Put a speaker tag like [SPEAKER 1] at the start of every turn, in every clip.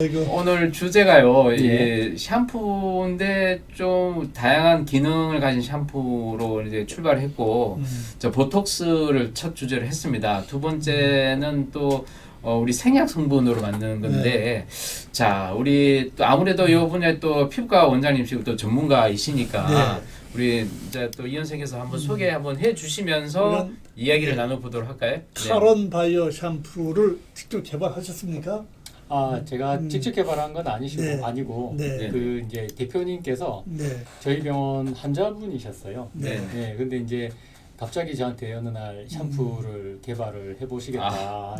[SPEAKER 1] 오늘 주제가요.
[SPEAKER 2] 예.
[SPEAKER 1] 샴푸인데 좀 다양한 기능을 가진 샴푸로 이제 출발했고, 저 보톡스를 첫 주제로 했습니다. 두 번째는 또 우리 생약 성분으로 만드는 건데, 자, 우리 또 아무래도 이 분야에 또 피부과 원장님이시고 또 전문가이시니까 우리 이제 또 이현생께서 한번 소개 한번 해주시면서 이야기를 나눠보도록 할까요?
[SPEAKER 3] 카론 바이오 샴푸를 직접 개발하셨습니까?
[SPEAKER 2] 제가 직접 개발한 건
[SPEAKER 3] 네.
[SPEAKER 2] 아니고
[SPEAKER 3] 네.
[SPEAKER 2] 그 이제 대표님께서
[SPEAKER 3] 네.
[SPEAKER 2] 저희 병원 환자분이셨어요.
[SPEAKER 3] 네.
[SPEAKER 2] 네. 근데 이제 갑자기 저한테 어느 날 샴푸를 개발을 해보시겠다.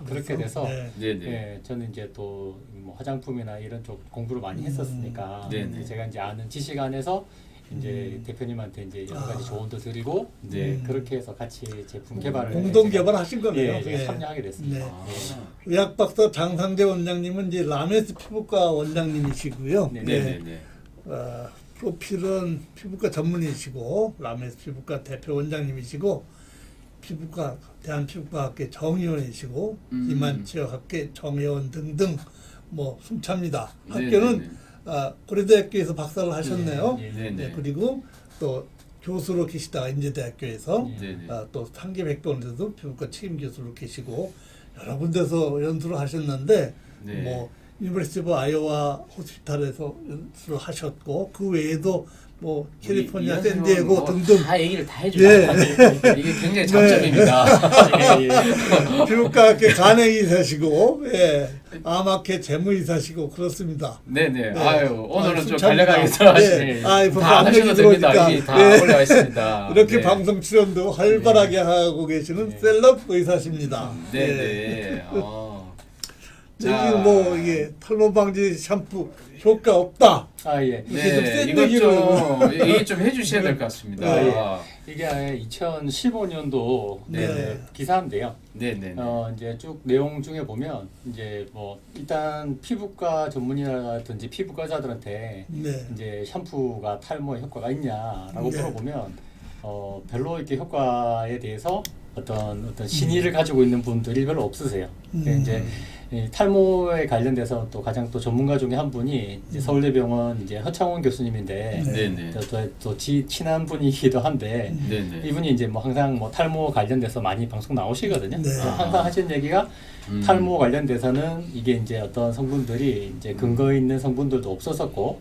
[SPEAKER 2] 그렇게 돼서
[SPEAKER 1] 네네.
[SPEAKER 2] 저는 이제 또 뭐 화장품이나 이런 쪽 공부를 많이 했었으니까
[SPEAKER 1] 네네.
[SPEAKER 2] 제가 이제 아는 지식 안에서 이제 대표님한테 이제 여러 가지 조언도 드리고 그렇게 해서 같이 제품 개발을
[SPEAKER 3] 공동 개발하신 거네요.
[SPEAKER 2] 예, 제가 참여하게 됐습니다.
[SPEAKER 3] 네.
[SPEAKER 2] 네.
[SPEAKER 3] 의학박사 장상재 원장님은 이제 라메스 피부과 원장님이시고요.
[SPEAKER 1] 네네네.
[SPEAKER 3] 프로필은 피부과 전문의시고 라메스 피부과 대표 원장님이시고 피부과 대한피부과학회 정의원이시고 이만치역학회 정의원 등등 뭐 숨찹니다. 학교는 고려대학교에서 박사를 하셨네요.
[SPEAKER 1] 네네.
[SPEAKER 3] 그리고 또 교수로 계시다가 인제대학교에서
[SPEAKER 1] 네네.
[SPEAKER 3] 또 상계백병원에서도 피부과 책임 교수로 계시고 여러 군데서 연수를 하셨는데
[SPEAKER 1] 네.
[SPEAKER 3] 뭐 유니버시티 오브 아이오와 호스피탈에서 연수를 하셨고 그 외에도 뭐 캘리포니아 샌디에고 등등
[SPEAKER 1] 다 얘기를 다 해줘요. 이게 굉장히 장점입니다.
[SPEAKER 3] 피부과학회 간행이사시고 암학회 재무이사시고 그렇습니다.
[SPEAKER 1] 네네.
[SPEAKER 3] 네.
[SPEAKER 1] 아유 오늘은 좀
[SPEAKER 3] 숨찹니다.
[SPEAKER 1] 달려가게 들어가시네.
[SPEAKER 3] 다
[SPEAKER 1] 안 하셔도 됩니다. 이미 다 올라와 있습니다.
[SPEAKER 3] 이렇게
[SPEAKER 1] 네.
[SPEAKER 3] 방송 출연도 활발하게 하고 계시는 셀럽 의사십니다.
[SPEAKER 1] 네네.
[SPEAKER 3] 지금 뭐 이게 탈모 방지 샴푸 효과 없다.
[SPEAKER 2] 예.
[SPEAKER 1] 네, 이것 좀 해주셔야 될 것 같습니다.
[SPEAKER 2] 이게 2015년도
[SPEAKER 3] 네.
[SPEAKER 2] 기사인데요.
[SPEAKER 1] 네네.
[SPEAKER 2] 이제 쭉 내용 중에 보면 이제 뭐 일단 피부과 전문의라든지 피부과자들한테 이제 샴푸가 탈모에 효과가 있냐라고 물어보면 별로 이렇게 효과에 대해서 어떤 신의를 가지고 있는 분들이 별로 없으세요. 이제 탈모에 관련돼서 또 가장 또 전문가 중에 한 분이 이제 서울대병원 이제 허창원 교수님인데
[SPEAKER 1] 네네.
[SPEAKER 2] 또 친한 분이기도 한데
[SPEAKER 1] 네네.
[SPEAKER 2] 이분이 이제 뭐 항상 뭐 탈모 관련돼서 많이 방송 나오시거든요.
[SPEAKER 3] 네.
[SPEAKER 2] 항상 하시는 얘기가 탈모 관련돼서는 이게 이제 어떤 성분들이 이제 근거 있는 성분들도 없었었고,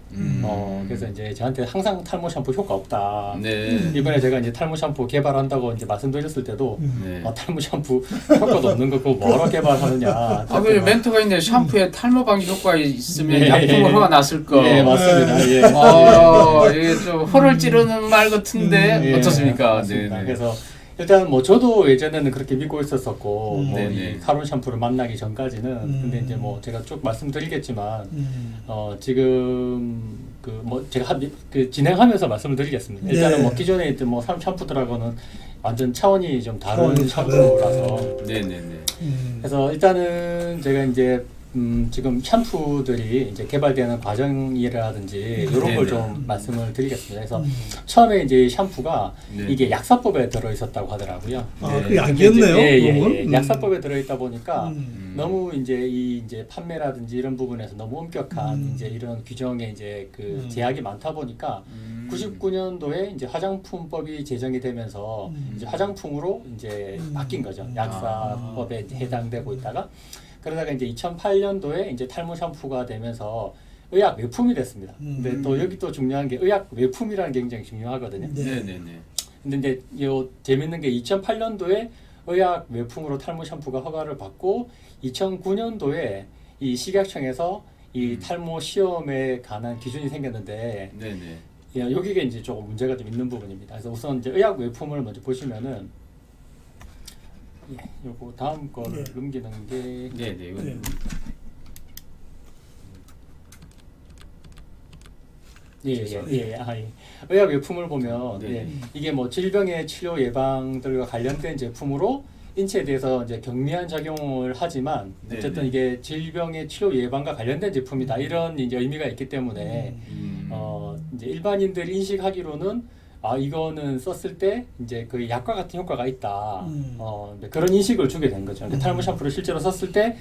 [SPEAKER 2] 그래서 이제 저한테 항상 탈모 샴푸 효과 없다.
[SPEAKER 1] 네.
[SPEAKER 2] 이번에 제가 이제 탈모 샴푸 개발한다고 이제 말씀드렸을 때도
[SPEAKER 1] 네.
[SPEAKER 2] 탈모 샴푸 효과도 없는 거고 뭐하러 개발하느냐.
[SPEAKER 1] 그 멘트가 있네. 샴푸에 탈모 방지 효과 있으면
[SPEAKER 2] 예,
[SPEAKER 1] 약품을 허가 났을 거.
[SPEAKER 2] 네, 맞습니다. 예.
[SPEAKER 1] 이게 좀 허를 찌르는 말 같은데 어떻습니까?
[SPEAKER 2] 맞습니다.
[SPEAKER 1] 네.
[SPEAKER 2] 그래서 일단 뭐 저도 예전에는 그렇게 믿고 있었었고 뭐
[SPEAKER 1] 네네.
[SPEAKER 2] 이 카론 샴푸를 만나기 전까지는 근데 이제 뭐 제가 쭉 말씀드리겠지만 지금 그 뭐 제가 진행하면서 말씀을 드리겠습니다. 일단은 뭐 기존에 있던 뭐 샴푸들하고는 완전 차원이 좀 다른 샴푸라서
[SPEAKER 1] 네네네.
[SPEAKER 2] 그래서 일단은 제가 이제 지금 샴푸들이 이제 개발되는 과정이라든지 이런 걸 좀 말씀을 드리겠습니다. 그래서 처음에 이제 샴푸가 이게 약사법에 들어 있었다고 하더라고요.
[SPEAKER 3] 그 약이었네요.
[SPEAKER 2] 예. 약사법에 들어 있다 보니까 너무 이제 판매라든지 이런 부분에서 너무 엄격한 이제 이런 규정에 이제 그 제약이 많다 보니까 99년도에 이제 화장품법이 제정이 되면서 이제 화장품으로 이제 바뀐 거죠. 약사법에 해당되고 있다가 그러다가 이제 2008년도에 이제 탈모 샴푸가 되면서 의약 외품이 됐습니다. 근데 또 여기 또 중요한 게 의약 외품이라는 게 굉장히 중요하거든요.
[SPEAKER 1] 네네네.
[SPEAKER 2] 근데 이제 요 재밌는 게 2008년도에 의약 외품으로 탈모 샴푸가 허가를 받고 2009년도에 이 식약청에서 이 탈모 시험에 관한 기준이 생겼는데
[SPEAKER 1] 네네.
[SPEAKER 2] 여기가 이제 조금 문제가 좀 있는 부분입니다. 그래서 우선 이제 의약 외품을 먼저 보시면은 요거 다음 거를 넘기는 게
[SPEAKER 1] 네네.
[SPEAKER 2] 의약 외품을 보면 이게 뭐 질병의 치료 예방들과 관련된 제품으로 인체에 대해서 이제 경미한 작용을 하지만 어쨌든 이게 질병의 치료 예방과 관련된 제품이다 이런 이제 의미가 있기 때문에 이제 일반인들이 인식하기로는 아 이거는 썼을 때 이제 그 약과 같은 효과가 있다. 네, 그런 인식을 주게 된 거죠. 탈모 샴푸를 실제로 썼을 때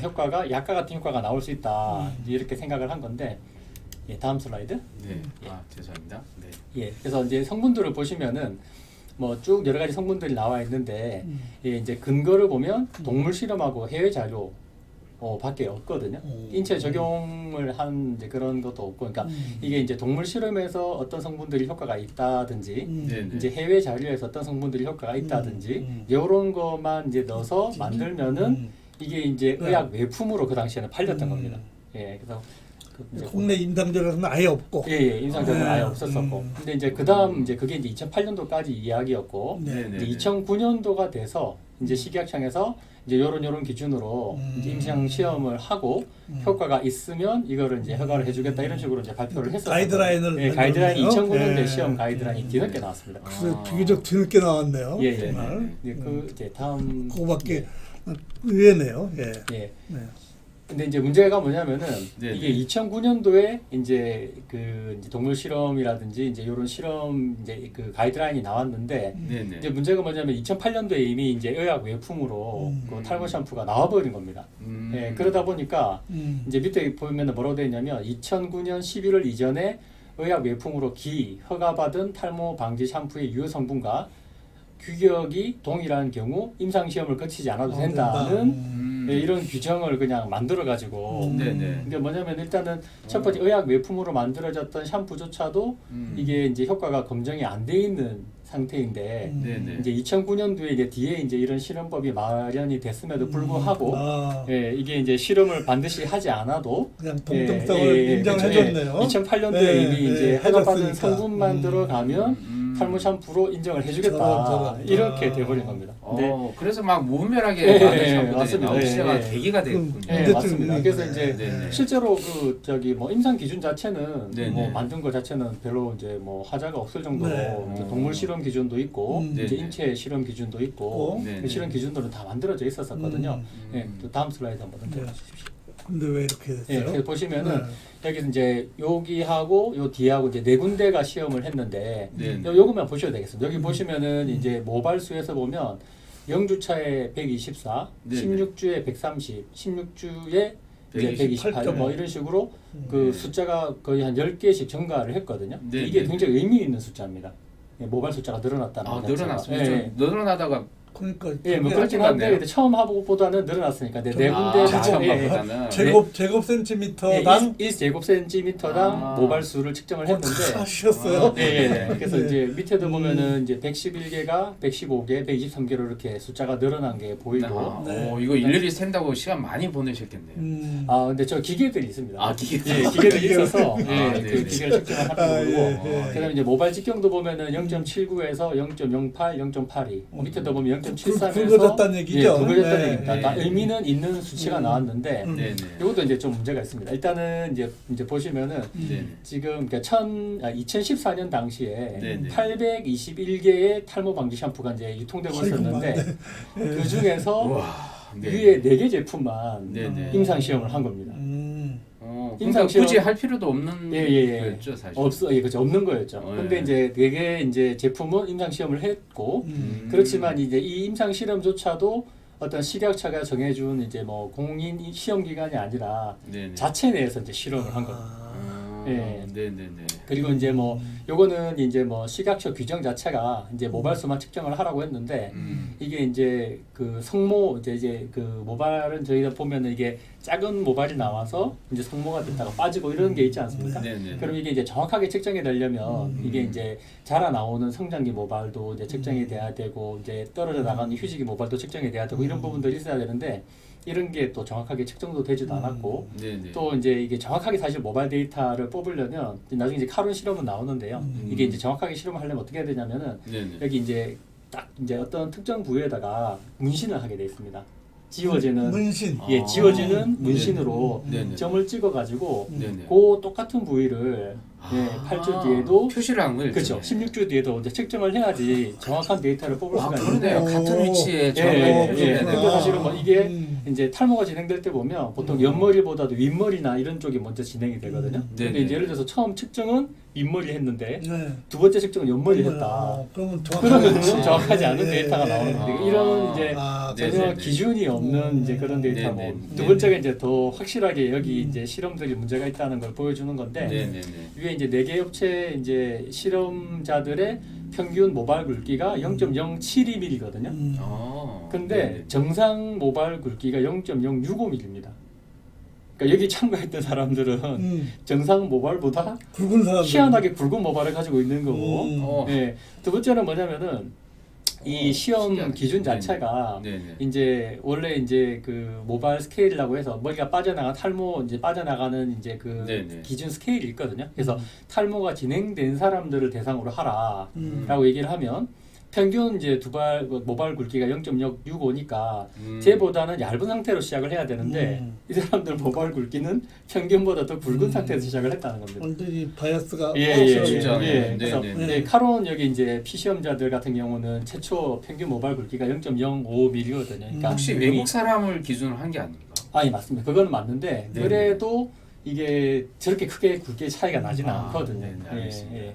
[SPEAKER 2] 효과가 약과 같은 효과가 나올 수 있다. 이렇게 생각을 한 건데 예, 다음 슬라이드.
[SPEAKER 1] 네.
[SPEAKER 2] 예.
[SPEAKER 1] 아 죄송합니다. 네.
[SPEAKER 2] 예, 그래서 이제 성분들을 보시면은 뭐 쭉 여러 가지 성분들이 나와 있는데 예, 이제 근거를 보면 동물 실험하고 해외 자료 밖에 없거든요. 인체 적용을 한 이제 그런 것도 없고, 그러니까 이게 이제 동물 실험에서 어떤 성분들이 효과가 있다든지,
[SPEAKER 1] 네네.
[SPEAKER 2] 이제 해외 자료에서 어떤 성분들이 효과가 있다든지, 이런 것만 이제 넣어서 만들면은 이게 이제 의학 외품으로 그 당시에는 팔렸던 겁니다. 예, 그래서 이제
[SPEAKER 3] 국내 임상적으로는 아예 없고.
[SPEAKER 2] 예, 임상적으로는 아예 없었었고. 근데 이제 그 다음 이제 그게 이제 2008년도까지 이야기였고,
[SPEAKER 1] 네네.
[SPEAKER 2] 이제 2009년도가 돼서 이제 식약청에서 이제 요런 기준으로 이제 임상 시험을 하고 효과가 있으면 이거를 이제 허가를 해주겠다 이런 식으로 이제 발표를 했었어요.
[SPEAKER 3] 가이드라인을
[SPEAKER 2] 예, 가이드라인이
[SPEAKER 3] 만들었네요.
[SPEAKER 2] 2009년대
[SPEAKER 3] 예.
[SPEAKER 2] 시험 가이드라인이 뒤늦게 나왔습니다.
[SPEAKER 3] 그래서 비교적 뒤늦게 나왔네요.
[SPEAKER 2] 예, 예.
[SPEAKER 3] 정말.
[SPEAKER 2] 예, 그 이제 다음
[SPEAKER 3] 그거밖에 의외네요. 예.
[SPEAKER 2] 예.
[SPEAKER 3] 네.
[SPEAKER 2] 근데 이제 문제가 뭐냐면은
[SPEAKER 1] 네네.
[SPEAKER 2] 이게 2009년도에 이제 그 이제 동물 실험이라든지 이제 이런 실험 이제 그 가이드라인이 나왔는데
[SPEAKER 1] 네네.
[SPEAKER 2] 이제 문제가 뭐냐면 2008년도에 이미 이제 의학 외품으로 그 탈모 샴푸가 나와버린 겁니다. 예, 그러다 보니까 이제 밑에 보면은 뭐라고 되어 있냐면 2009년 11월 이전에 의학 외품으로 허가받은 탈모 방지 샴푸의 유효 성분과 규격이 동일한 경우 임상 시험을 거치지 않아도 된다는 예, 이런 규정을 그냥 만들어 가지고
[SPEAKER 1] 네네.
[SPEAKER 2] 이게 뭐냐면 일단은 첫 번째 의학 외품으로 만들어졌던 샴푸조차도 이게 이제 효과가 검증이 안 돼 있는 상태인데
[SPEAKER 1] 네네.
[SPEAKER 2] 이제 2009년도에 이제 뒤에 이제 이런 실험법이 마련이 됐음에도 불구하고 예, 이게 이제 실험을 반드시 하지 않아도
[SPEAKER 3] 그냥 동등성을 인정해줬네요.
[SPEAKER 2] 2008년도에
[SPEAKER 3] 네,
[SPEAKER 2] 이미
[SPEAKER 3] 네,
[SPEAKER 2] 이제 허가받은
[SPEAKER 3] 해줬으니까.
[SPEAKER 2] 성분만 들어가면 탈모 샴푸로 인정을 해주겠다
[SPEAKER 3] 저런.
[SPEAKER 2] 이렇게 돼버린 겁니다. 근데
[SPEAKER 1] 그래서 막 무분별하게
[SPEAKER 2] 예,
[SPEAKER 1] 많은
[SPEAKER 2] 예,
[SPEAKER 1] 샴푸들이
[SPEAKER 2] 맞습니다.
[SPEAKER 1] 나오기
[SPEAKER 2] 예,
[SPEAKER 1] 시작한
[SPEAKER 2] 예.
[SPEAKER 1] 계기가 됐군요.
[SPEAKER 2] 예,
[SPEAKER 3] 문제점이
[SPEAKER 2] 맞습니다. 그래서 이제
[SPEAKER 1] 네네.
[SPEAKER 2] 실제로 그 저기 뭐 임상 기준 자체는
[SPEAKER 1] 네네.
[SPEAKER 2] 뭐 만든 거 자체는 별로 이제 뭐 하자가 없을 정도로
[SPEAKER 3] 네.
[SPEAKER 2] 이제 동물 실험 기준도 있고 이제
[SPEAKER 1] 네네.
[SPEAKER 2] 인체 실험 기준도 있고
[SPEAKER 1] 네네.
[SPEAKER 2] 그 실험 기준들은 다 만들어져 있었었거든요. 예, 또 다음 슬라이드 한번 넘겨 주십시오.
[SPEAKER 3] 근데 왜 이렇게
[SPEAKER 2] 예,
[SPEAKER 3] 됐어요?
[SPEAKER 2] 그래서 보시면은
[SPEAKER 3] 네.
[SPEAKER 2] 여기 이제 여기하고 요 뒤하고 이제 네 군데가 시험을 했는데
[SPEAKER 1] 네네.
[SPEAKER 2] 요것만 보셔도 되겠습니다. 여기 보시면은 이제 모발수에서 보면 0주차에 124,
[SPEAKER 1] 네네.
[SPEAKER 2] 16주에 130, 16주에 이제 128, 뭐 이런 식으로 그 숫자가 거의 한 10개씩 증가를 했거든요.
[SPEAKER 1] 네네.
[SPEAKER 2] 이게 굉장히 의미 있는 숫자입니다. 예, 모발 숫자가 늘어났다는
[SPEAKER 1] 아
[SPEAKER 2] 것 자체가.
[SPEAKER 1] 늘어났습니다.
[SPEAKER 2] 예,
[SPEAKER 1] 좀 늘어나다가
[SPEAKER 3] 그러니까
[SPEAKER 2] 예, 뭐
[SPEAKER 3] 그게
[SPEAKER 2] 그렇긴 한데 처음 하보보다는 늘어났으니까 네 군데
[SPEAKER 1] 처음보다는
[SPEAKER 3] 제곱 센티미터당
[SPEAKER 2] 1제곱센티미터당
[SPEAKER 1] 아.
[SPEAKER 2] 모발 수를 측정을 했는데
[SPEAKER 3] 하셨어요.
[SPEAKER 2] 예, 예. 그래서
[SPEAKER 3] 네.
[SPEAKER 2] 이제 밑에도 보면은 이제 111개가 115개, 123개로 이렇게 숫자가 늘어난 게 보이고.
[SPEAKER 3] 네.
[SPEAKER 1] 이거 일일이 센다고 시간 많이 보내셨겠네요.
[SPEAKER 2] 아, 근데 저 기계들이 있습니다.
[SPEAKER 1] 아, 기계들.
[SPEAKER 2] 예, 기계들이 있어서
[SPEAKER 1] 아,
[SPEAKER 2] 예,
[SPEAKER 1] 네네.
[SPEAKER 2] 그 기계를 측정을 하는 거고.
[SPEAKER 3] 예.
[SPEAKER 2] 그다음에 이제 모발 직경도 보면은 0.79에서 0.08, 0.82. 밑에도 보면 0.73에서
[SPEAKER 3] 굵어졌다는 얘기죠.
[SPEAKER 2] 예, 굵어졌다는
[SPEAKER 3] 네.
[SPEAKER 2] 얘기입니다. 다
[SPEAKER 1] 네.
[SPEAKER 2] 의미는 있는 수치가 나왔는데
[SPEAKER 1] 네네.
[SPEAKER 2] 이것도 이제 좀 문제가 있습니다. 일단은 이제 보시면은
[SPEAKER 1] 네네.
[SPEAKER 2] 지금 그러니까 2014년 당시에
[SPEAKER 1] 네네.
[SPEAKER 2] 821개의 탈모 방지 샴푸가 이제 유통되고
[SPEAKER 3] 아이고,
[SPEAKER 2] 있었는데
[SPEAKER 3] 많네.
[SPEAKER 2] 그 중에서
[SPEAKER 1] 와. 네.
[SPEAKER 2] 위에 4개 제품만
[SPEAKER 1] 네네.
[SPEAKER 2] 임상 시험을 한 겁니다.
[SPEAKER 1] 그러니까
[SPEAKER 2] 임상
[SPEAKER 1] 굳이
[SPEAKER 2] 시험-
[SPEAKER 1] 할 필요도 없는
[SPEAKER 2] 예.
[SPEAKER 1] 거였죠 사실.
[SPEAKER 2] 예, 그렇죠. 없는 거였죠.
[SPEAKER 1] 예.
[SPEAKER 2] 근데 이제 4개 이제 제품은 임상 시험을 했고 그렇지만 이제 이 임상 실험조차도 어떤 식약처가 정해준 이제 뭐 공인 시험 기관이 아니라
[SPEAKER 1] 네네.
[SPEAKER 2] 자체 내에서 이제 실험을 한 겁니다. 예.
[SPEAKER 1] 네네네.
[SPEAKER 2] 그리고 이제 뭐 요거는 이제 뭐 식약처 규정 자체가 이제 모발수만 측정을 하라고 했는데 이게 이제 그 성모 이제 그 모발은 저희가 보면은 이게 작은 모발이 나와서 이제 성모가 됐다가 빠지고 이런 게 있지 않습니까?
[SPEAKER 1] 네네.
[SPEAKER 2] 그럼 이게 이제 정확하게 측정이 되려면 이게 이제 자라 나오는 성장기 모발도 이제 측정이 돼야 되고 이제 떨어져 나가는 휴지기 모발도 측정이 돼야 되고 이런 부분들이 있어야 되는데 이런 게 또 정확하게 측정도 되지도 않았고
[SPEAKER 1] 네네.
[SPEAKER 2] 또 이제 이게 정확하게 사실 모발 데이터를 뽑으려면 나중에 이제 카론 실험은 나오는데요. 이게 이제 정확하게 실험을 하려면 어떻게 해야 되냐면은
[SPEAKER 1] 네네.
[SPEAKER 2] 여기 이제 딱 이제 어떤 특정 부위에다가 문신을 하게 돼 있습니다. 지워지는
[SPEAKER 3] 문신.
[SPEAKER 2] 예,
[SPEAKER 1] 아.
[SPEAKER 2] 지워지는 문신으로
[SPEAKER 1] 네네.
[SPEAKER 2] 점을 찍어가지고
[SPEAKER 1] 네네.
[SPEAKER 2] 그 똑같은 부위를 예, 8주 뒤에도
[SPEAKER 1] 표시를 한 거예요.
[SPEAKER 2] 그렇죠. 16주 뒤에도 이제 측정을 해야지 정확한 데이터를 뽑을 수가
[SPEAKER 1] 그러네요.
[SPEAKER 2] 있는데
[SPEAKER 1] 같은 위치에
[SPEAKER 2] 예.
[SPEAKER 1] 그렇구나.
[SPEAKER 2] 근데 사실은 뭐 이게 이제 탈모가 진행될 때 보면 보통 옆머리보다도 윗머리나 이런 쪽이 먼저 진행이 되거든요. 근데
[SPEAKER 1] 네네.
[SPEAKER 2] 이제 예를 들어서 처음 측정은 윗머리 했는데
[SPEAKER 3] 네.
[SPEAKER 2] 두 번째 측정은 옆머리 했다.
[SPEAKER 3] 그러면
[SPEAKER 2] 그러면
[SPEAKER 3] 정확하지.
[SPEAKER 2] 정확하지 않은
[SPEAKER 3] 네.
[SPEAKER 2] 데이터가 나오는 거예요.
[SPEAKER 1] 아.
[SPEAKER 2] 이런 이제
[SPEAKER 3] 아,
[SPEAKER 1] 네,
[SPEAKER 2] 전혀
[SPEAKER 1] 네, 네.
[SPEAKER 2] 기준이 없는 이제 그런 데이터고
[SPEAKER 1] 네, 네,
[SPEAKER 2] 두
[SPEAKER 3] 네.
[SPEAKER 2] 번째가 이제 더 확실하게 여기 이제 실험들이 문제가 있다는 걸 보여주는 건데
[SPEAKER 1] 네네네.
[SPEAKER 2] 위에 이제 4개 업체 이제 실험자들의 평균 모발 굵기가 0.072mm거든요. 근데 정상 모발 굵기가 0.065mm입니다. 그러니까 여기 참가했던 사람들은 정상 모발보다
[SPEAKER 3] 굵은 사람
[SPEAKER 2] 희한하게 굵은 모발을 가지고 있는 거고
[SPEAKER 1] 어.
[SPEAKER 2] 예. 두 번째는 뭐냐면은 이 시험
[SPEAKER 1] 신기하네.
[SPEAKER 2] 기준 자체가
[SPEAKER 1] 네네.
[SPEAKER 2] 이제 원래 이제 그 모발 스케일이라고 해서 머리가 빠져나가 탈모 이제 빠져나가는 이제 그
[SPEAKER 1] 네네.
[SPEAKER 2] 기준 스케일이 있거든요. 그래서 탈모가 진행된 사람들을 대상으로 하라라고
[SPEAKER 3] 음.
[SPEAKER 2] 얘기를 하면 평균 이제 모발 굵기가 0.665니까
[SPEAKER 1] 음.
[SPEAKER 2] 쟤보다는 얇은 상태로 시작을 해야 되는데 이 사람들 모발 굵기는 평균보다 더 굵은 상태에서 시작을 했다는 겁니다.
[SPEAKER 3] 완전히 바이어스가
[SPEAKER 1] 진짜네.
[SPEAKER 2] 예. 그래서
[SPEAKER 1] 네네.
[SPEAKER 2] 네, 카론 여기 이제 피시험자들 같은 경우는 최초 평균 모발 굵기가 0.05mm거든요. 그러니까
[SPEAKER 1] 혹시
[SPEAKER 2] 여기-
[SPEAKER 1] 외국 사람을 기준으로 한 게 아닌가?
[SPEAKER 2] 아니 맞습니다. 그거는 맞는데
[SPEAKER 1] 네.
[SPEAKER 2] 그래도 이게 저렇게 크게 굵게 차이가 나지는 않거든요.
[SPEAKER 1] 네네, 알겠습니다.
[SPEAKER 2] 예, 예.
[SPEAKER 1] 네.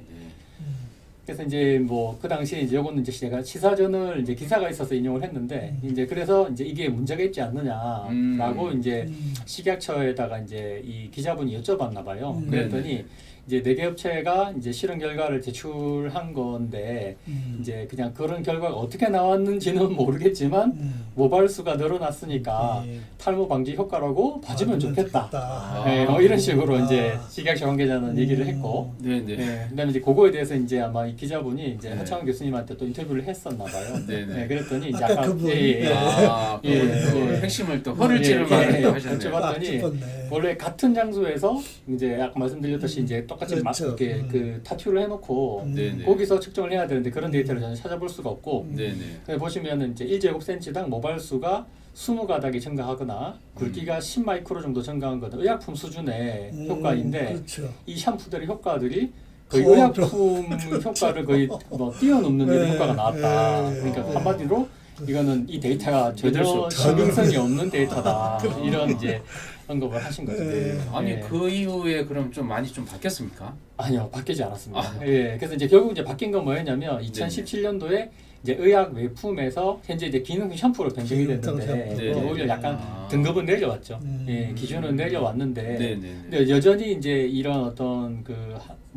[SPEAKER 2] 그래서 이제 뭐 그 당시에 이제 요거는 이제 제가 시사전을 이제 기사가 있어서 인용을 했는데 이제 그래서 이제 이게 문제가 있지 않느냐라고 이제 식약처에다가 이제 이 기자분이 여쭤봤나 봐요. 그랬더니 이제 4개 업체가 이제 실험 결과를 제출한 건데 이제 그냥 그런 결과가 어떻게 나왔는지는 모르겠지만 모발 수가 늘어났으니까 탈모 방지 효과라고 봐주면 좋겠다. 네, 뭐 이런 식으로 이제 식약처 관계자는 얘기를 했고,
[SPEAKER 1] 네네.
[SPEAKER 2] 네, 그다음에 이제 그거에 대해서 이제 아마 이 기자분이 이제
[SPEAKER 1] 네.
[SPEAKER 2] 하창원 교수님한테 또 인터뷰를 했었나 봐요.
[SPEAKER 1] 네네.
[SPEAKER 2] 네, 그랬더니 이제
[SPEAKER 3] 아까
[SPEAKER 2] 아까
[SPEAKER 3] 그분.
[SPEAKER 1] 아,
[SPEAKER 2] 예,
[SPEAKER 1] 또
[SPEAKER 2] 예.
[SPEAKER 1] 핵심을 또 허를 찌를 말을 또 하셨네요.
[SPEAKER 2] 여쭤봤더니 원래 같은 장소에서 이제 아까 말씀드렸듯이 이제 똑같이
[SPEAKER 3] 그렇죠.
[SPEAKER 2] 이렇게 그 타투를 해놓고
[SPEAKER 1] 네네.
[SPEAKER 2] 거기서 측정을 해야 되는데 그런 데이터를 전혀 찾아볼 수가 없고
[SPEAKER 1] 네네.
[SPEAKER 2] 근데 보시면은 이제 1제곱센치당 모발 수가 20가닥이 증가하거나 굵기가 10마이크로 정도 증가한 것은 의약품 수준의 효과인데
[SPEAKER 3] 그렇죠.
[SPEAKER 2] 이 샴푸들의 효과들이 거의
[SPEAKER 3] 더
[SPEAKER 2] 의약품 효과를 거의 뭐 뛰어넘는 이런
[SPEAKER 3] 네.
[SPEAKER 2] 효과가 나왔다.
[SPEAKER 3] 네.
[SPEAKER 2] 그러니까
[SPEAKER 3] 네.
[SPEAKER 2] 한마디로 이거는 이 데이터가
[SPEAKER 1] 믿을 수
[SPEAKER 2] 전혀
[SPEAKER 1] 없다.
[SPEAKER 2] 신빙성이 없는 데이터다. 이런 이제 언급을 하신 거죠.
[SPEAKER 3] 네.
[SPEAKER 1] 아니
[SPEAKER 2] 네.
[SPEAKER 1] 그 이후에 그럼 좀 많이 좀 바뀌었습니까?
[SPEAKER 2] 아니요, 바뀌지 않았습니다.
[SPEAKER 1] 아.
[SPEAKER 2] 예, 그래서 이제 결국 이제 바뀐 건 뭐였냐면 2017년도에 이제 의약 외품에서 현재 이제 기능성 샴푸로 변경이
[SPEAKER 3] 기능성
[SPEAKER 2] 됐는데
[SPEAKER 3] 샴푸.
[SPEAKER 2] 이제 오히려 약간
[SPEAKER 1] 아.
[SPEAKER 2] 등급은 내려왔죠. 예, 기준은 내려왔는데
[SPEAKER 1] 네네네.
[SPEAKER 2] 근데 여전히 이제 이런 어떤 그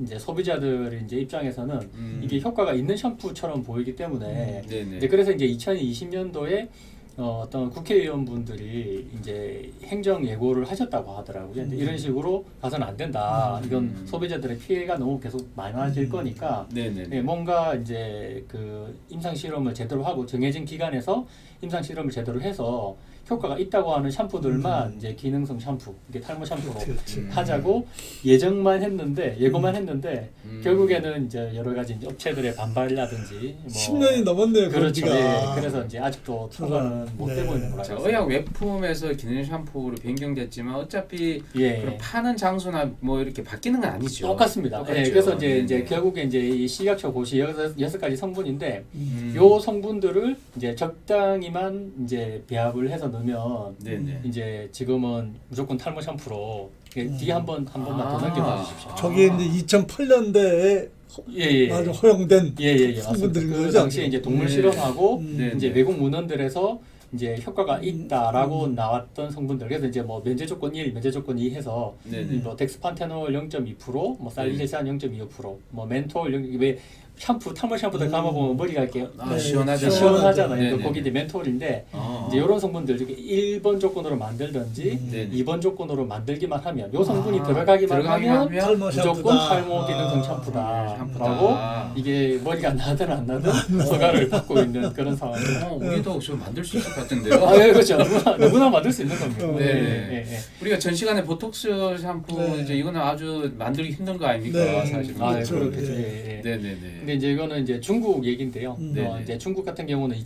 [SPEAKER 2] 이제 소비자들 이제 입장에서는 이게 효과가 있는 샴푸처럼 보이기 때문에
[SPEAKER 1] 네네.
[SPEAKER 2] 이제 그래서 이제 2020년도에 어떤 국회의원분들이 이제 행정 예고를 하셨다고 하더라고요. 이제 이런 식으로 가서는 안 된다. 이건 소비자들의 피해가 너무 계속 많아질 거니까
[SPEAKER 1] 네네.
[SPEAKER 2] 네, 뭔가 이제 그 임상 실험을 제대로 하고 정해진 기간에서 임상 실험을 제대로 해서 효과가 있다고 하는 샴푸들만 이제 기능성 샴푸, 이게 탈모 샴푸로
[SPEAKER 3] 그렇지.
[SPEAKER 2] 하자고 예정만 했는데 예고만 했는데 결국에는 이제 여러 가지 이제 업체들의 반발이라든지 뭐
[SPEAKER 3] 10년이 넘었네요.
[SPEAKER 2] 그렇죠.
[SPEAKER 3] 거기가.
[SPEAKER 2] 예, 그래서 이제 아직도 통과는 못
[SPEAKER 3] 네.
[SPEAKER 2] 되고 있는 걸로
[SPEAKER 1] 자,
[SPEAKER 2] 알고
[SPEAKER 1] 의약
[SPEAKER 2] 있습니다.
[SPEAKER 1] 외품에서 기능 샴푸로 변경됐지만 어차피
[SPEAKER 2] 예.
[SPEAKER 1] 그럼 파는 장소나 뭐 이렇게 바뀌는 건 아니죠.
[SPEAKER 2] 똑같습니다.
[SPEAKER 1] 똑같죠.
[SPEAKER 2] 예, 그래서
[SPEAKER 1] 네네.
[SPEAKER 2] 이제 결국에 이제 이 식약처 고시 여섯 가지 성분인데
[SPEAKER 1] 음.
[SPEAKER 2] 요 성분들을 이제 적당히만 이제 배합을 해서 넣으면
[SPEAKER 1] 네네.
[SPEAKER 2] 이제 지금은 무조건 탈모 샴푸로 뒤에 한 번만 더 넘겨봐 주십시오.
[SPEAKER 3] 저게 이제 2008년대에
[SPEAKER 2] 예예.
[SPEAKER 3] 아주 허용된
[SPEAKER 2] 예예예.
[SPEAKER 3] 성분들인
[SPEAKER 2] 그
[SPEAKER 3] 거죠.
[SPEAKER 2] 당시에 이제 동물
[SPEAKER 1] 네.
[SPEAKER 2] 실험하고
[SPEAKER 1] 네,
[SPEAKER 2] 이제
[SPEAKER 1] 네.
[SPEAKER 2] 외국 문헌들에서 이제 효과가 있다라고 나왔던 성분들. 그래서 이제 뭐 면제 조건 1, 면제 조건 2 해서
[SPEAKER 1] 네네.
[SPEAKER 2] 뭐 덱스판테놀 0.2%, 뭐
[SPEAKER 1] 네.
[SPEAKER 2] 살리실산 0.25%, 뭐 멘톨 왜 샴푸 탈모 샴푸들 감아보면 머리가 이렇게
[SPEAKER 1] 아, 시원하죠.
[SPEAKER 2] 시원하잖아요.
[SPEAKER 1] 네네.
[SPEAKER 2] 거기 이제 멘톨인데
[SPEAKER 1] 아.
[SPEAKER 2] 이제 이런 성분들 중에 1번 조건으로 만들든지
[SPEAKER 1] 네네.
[SPEAKER 2] 2번 조건으로 만들기만 하면 요 성분이 들어가기만 하면
[SPEAKER 3] 탈모
[SPEAKER 2] 무조건
[SPEAKER 3] 샴푸다.
[SPEAKER 2] 탈모 기능성 샴푸다라고 이게 머리가 나든 안 나든 허가를 받고 있는 그런 상황입니다.
[SPEAKER 1] 우리도 좀 만들 수 있을 것 같은데요.
[SPEAKER 2] 아, 예, 그렇죠. 누구나 만들 수 있는 겁니다.
[SPEAKER 1] 네.
[SPEAKER 2] 예, 예.
[SPEAKER 1] 우리가 전 시간에 보톡스 샴푸
[SPEAKER 3] 네.
[SPEAKER 1] 이제 이거는 아주 만들기 힘든 거 아닙니까?
[SPEAKER 3] 네.
[SPEAKER 1] 사실.
[SPEAKER 2] 아, 예,
[SPEAKER 3] 그렇죠.
[SPEAKER 2] 그렇겠죠.
[SPEAKER 3] 예.
[SPEAKER 2] 예, 예.
[SPEAKER 1] 네네네.
[SPEAKER 2] 근데 이제 이거는 이제 중국 얘기인데요.
[SPEAKER 1] 네네.
[SPEAKER 2] 이제 중국 같은 경우는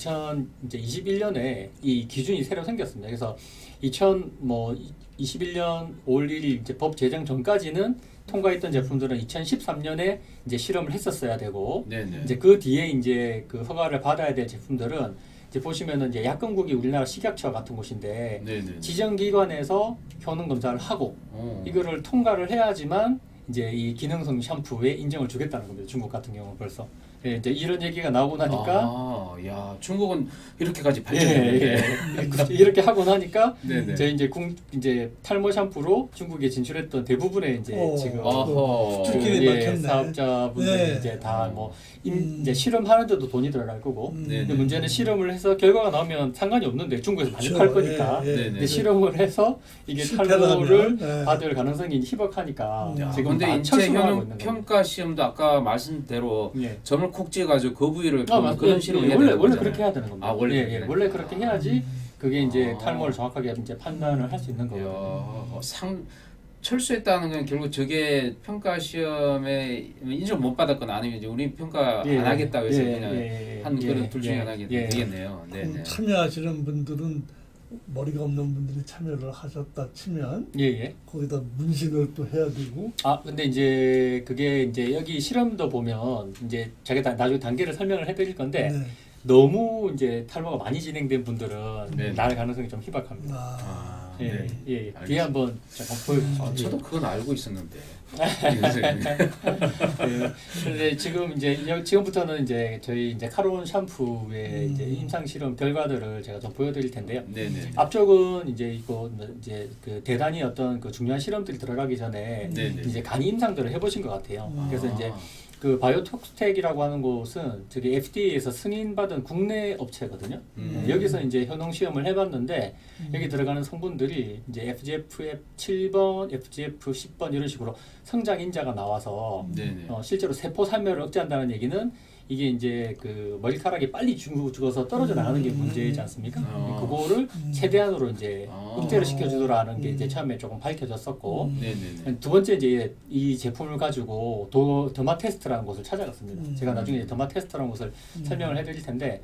[SPEAKER 2] 2021년에 이 기준이 새로 생겼습니다. 그래서 2021년 5월 1일 이제 법 제정 전까지는 통과했던 제품들은 2013년에 이제 실험을 했었어야 되고
[SPEAKER 1] 네네.
[SPEAKER 2] 이제 그 뒤에 이제 그 허가를 받아야 될 제품들은 이제 보시면은 이제 약국국이 우리나라 식약처 같은 곳인데
[SPEAKER 1] 네네.
[SPEAKER 2] 지정기관에서 효능 검사를 하고
[SPEAKER 1] 어.
[SPEAKER 2] 이거를 통과를 해야지만 이제 이 기능성 샴푸에 인정을 주겠다는 겁니다. 중국 같은 경우는 벌써. 예, 이제 이런 얘기가 나오고 나니까
[SPEAKER 1] 야, 중국은 이렇게까지 발전했는데
[SPEAKER 2] 이렇게 하고 나니까
[SPEAKER 1] 네네.
[SPEAKER 2] 저희 이제 탈모 샴푸로 중국에 진출했던 대부분의 이제 지금
[SPEAKER 3] 출길이 막혔네.
[SPEAKER 2] 사업자분들이
[SPEAKER 3] 네.
[SPEAKER 2] 이제 다 뭐 이제 실험하는데도 돈이 들어갈 거고.
[SPEAKER 1] 네네.
[SPEAKER 2] 근데 문제는 실험을 해서 결과가 나오면 상관이 없는데 중국에서 많이
[SPEAKER 3] 그렇죠.
[SPEAKER 2] 팔 거니까.
[SPEAKER 3] 예, 예.
[SPEAKER 1] 네네.
[SPEAKER 2] 근데 실험을 해서 이게
[SPEAKER 3] 실패를
[SPEAKER 2] 탈모를
[SPEAKER 3] 하면, 예.
[SPEAKER 2] 받을 가능성이 희박하니까
[SPEAKER 3] 야,
[SPEAKER 2] 지금
[SPEAKER 1] 근데
[SPEAKER 2] 다
[SPEAKER 1] 인체
[SPEAKER 2] 철수하고
[SPEAKER 1] 효능
[SPEAKER 2] 있는
[SPEAKER 1] 평가 시험도 아까 말씀대로
[SPEAKER 2] 예.
[SPEAKER 1] 점을 콕 찍어가지고 그 부위를
[SPEAKER 2] 맞아요.
[SPEAKER 1] 그런 실험을
[SPEAKER 2] 예,
[SPEAKER 1] 해야
[SPEAKER 2] 원래
[SPEAKER 1] 되는
[SPEAKER 2] 원래
[SPEAKER 1] 거잖아요.
[SPEAKER 2] 그렇게 해야 되는 겁니다.
[SPEAKER 1] 아, 원래
[SPEAKER 2] 예,
[SPEAKER 1] 그렇게
[SPEAKER 2] 원래 그렇게 해야지 그게 이제
[SPEAKER 1] 아.
[SPEAKER 2] 탈모를 정확하게 이제 판단을 할 수 있는 거예요.
[SPEAKER 1] 철수했다는 건 결국 저게 평가 시험에 인정 못 받았거나 아니면 이제 우리 평가
[SPEAKER 2] 예,
[SPEAKER 1] 안 하겠다고 해서
[SPEAKER 2] 예,
[SPEAKER 1] 그냥
[SPEAKER 2] 예,
[SPEAKER 1] 한
[SPEAKER 2] 예,
[SPEAKER 1] 그런 둘 중에
[SPEAKER 2] 예,
[SPEAKER 1] 하나
[SPEAKER 2] 예.
[SPEAKER 1] 되겠네요. 네네.
[SPEAKER 3] 참여하시는 분들은 머리가 없는 분들이 참여를 하셨다 치면
[SPEAKER 2] 예, 예.
[SPEAKER 3] 거기다 문신을 또 해야 되고
[SPEAKER 2] 아, 근데 이제 그게 이제 여기 실험도 보면 이제 제가 나중에 단계를 설명을 해드릴 건데
[SPEAKER 3] 네.
[SPEAKER 2] 너무 이제 탈모가 많이 진행된 분들은
[SPEAKER 1] 네.
[SPEAKER 2] 날 가능성이 좀 희박합니다.
[SPEAKER 3] 아,
[SPEAKER 2] 예,
[SPEAKER 1] 네.
[SPEAKER 2] 예, 예. 뒤에 한번 잠깐 보여주시죠.
[SPEAKER 1] 아, 저도 그건 알고 있었는데.
[SPEAKER 2] 예. 근데 지금 이제 지금부터는 이제 저희 이제 카론 샴푸의 이제 임상 실험 결과들을 제가 좀 보여드릴 텐데요.
[SPEAKER 1] 네네.
[SPEAKER 2] 앞쪽은 이제 이거 이제 그 대단히 어떤 그 중요한 실험들이 들어가기 전에
[SPEAKER 1] 네네.
[SPEAKER 2] 이제 간이 임상들을 해보신 것 같아요. 그래서 이제
[SPEAKER 1] 아.
[SPEAKER 2] 그 바이오톡스텍이라고 하는 곳은 저기 FDA에서 승인받은 국내 업체거든요. 여기서 이제 효능 시험을 해봤는데 여기 들어가는 성분들이 이제 FGF 7번, FGF 10번 이런 식으로 성장 인자가 나와서
[SPEAKER 1] 네네.
[SPEAKER 2] 실제로 세포 살멸을 억제한다는 얘기는 이게 이제 그 머리카락이 빨리 죽어서 떨어져 나가는 게 문제이지 않습니까? 그거를 최대한으로 이제 억제를 시켜주더라는 게 이제 처음에 조금 밝혀졌었고
[SPEAKER 1] 네네네.
[SPEAKER 2] 두 번째 이제 이 제품을 가지고 더마 테스트라는 곳을 찾아갔습니다. 제가 나중에 더마 테스트라는 곳을 설명을 해드릴 텐데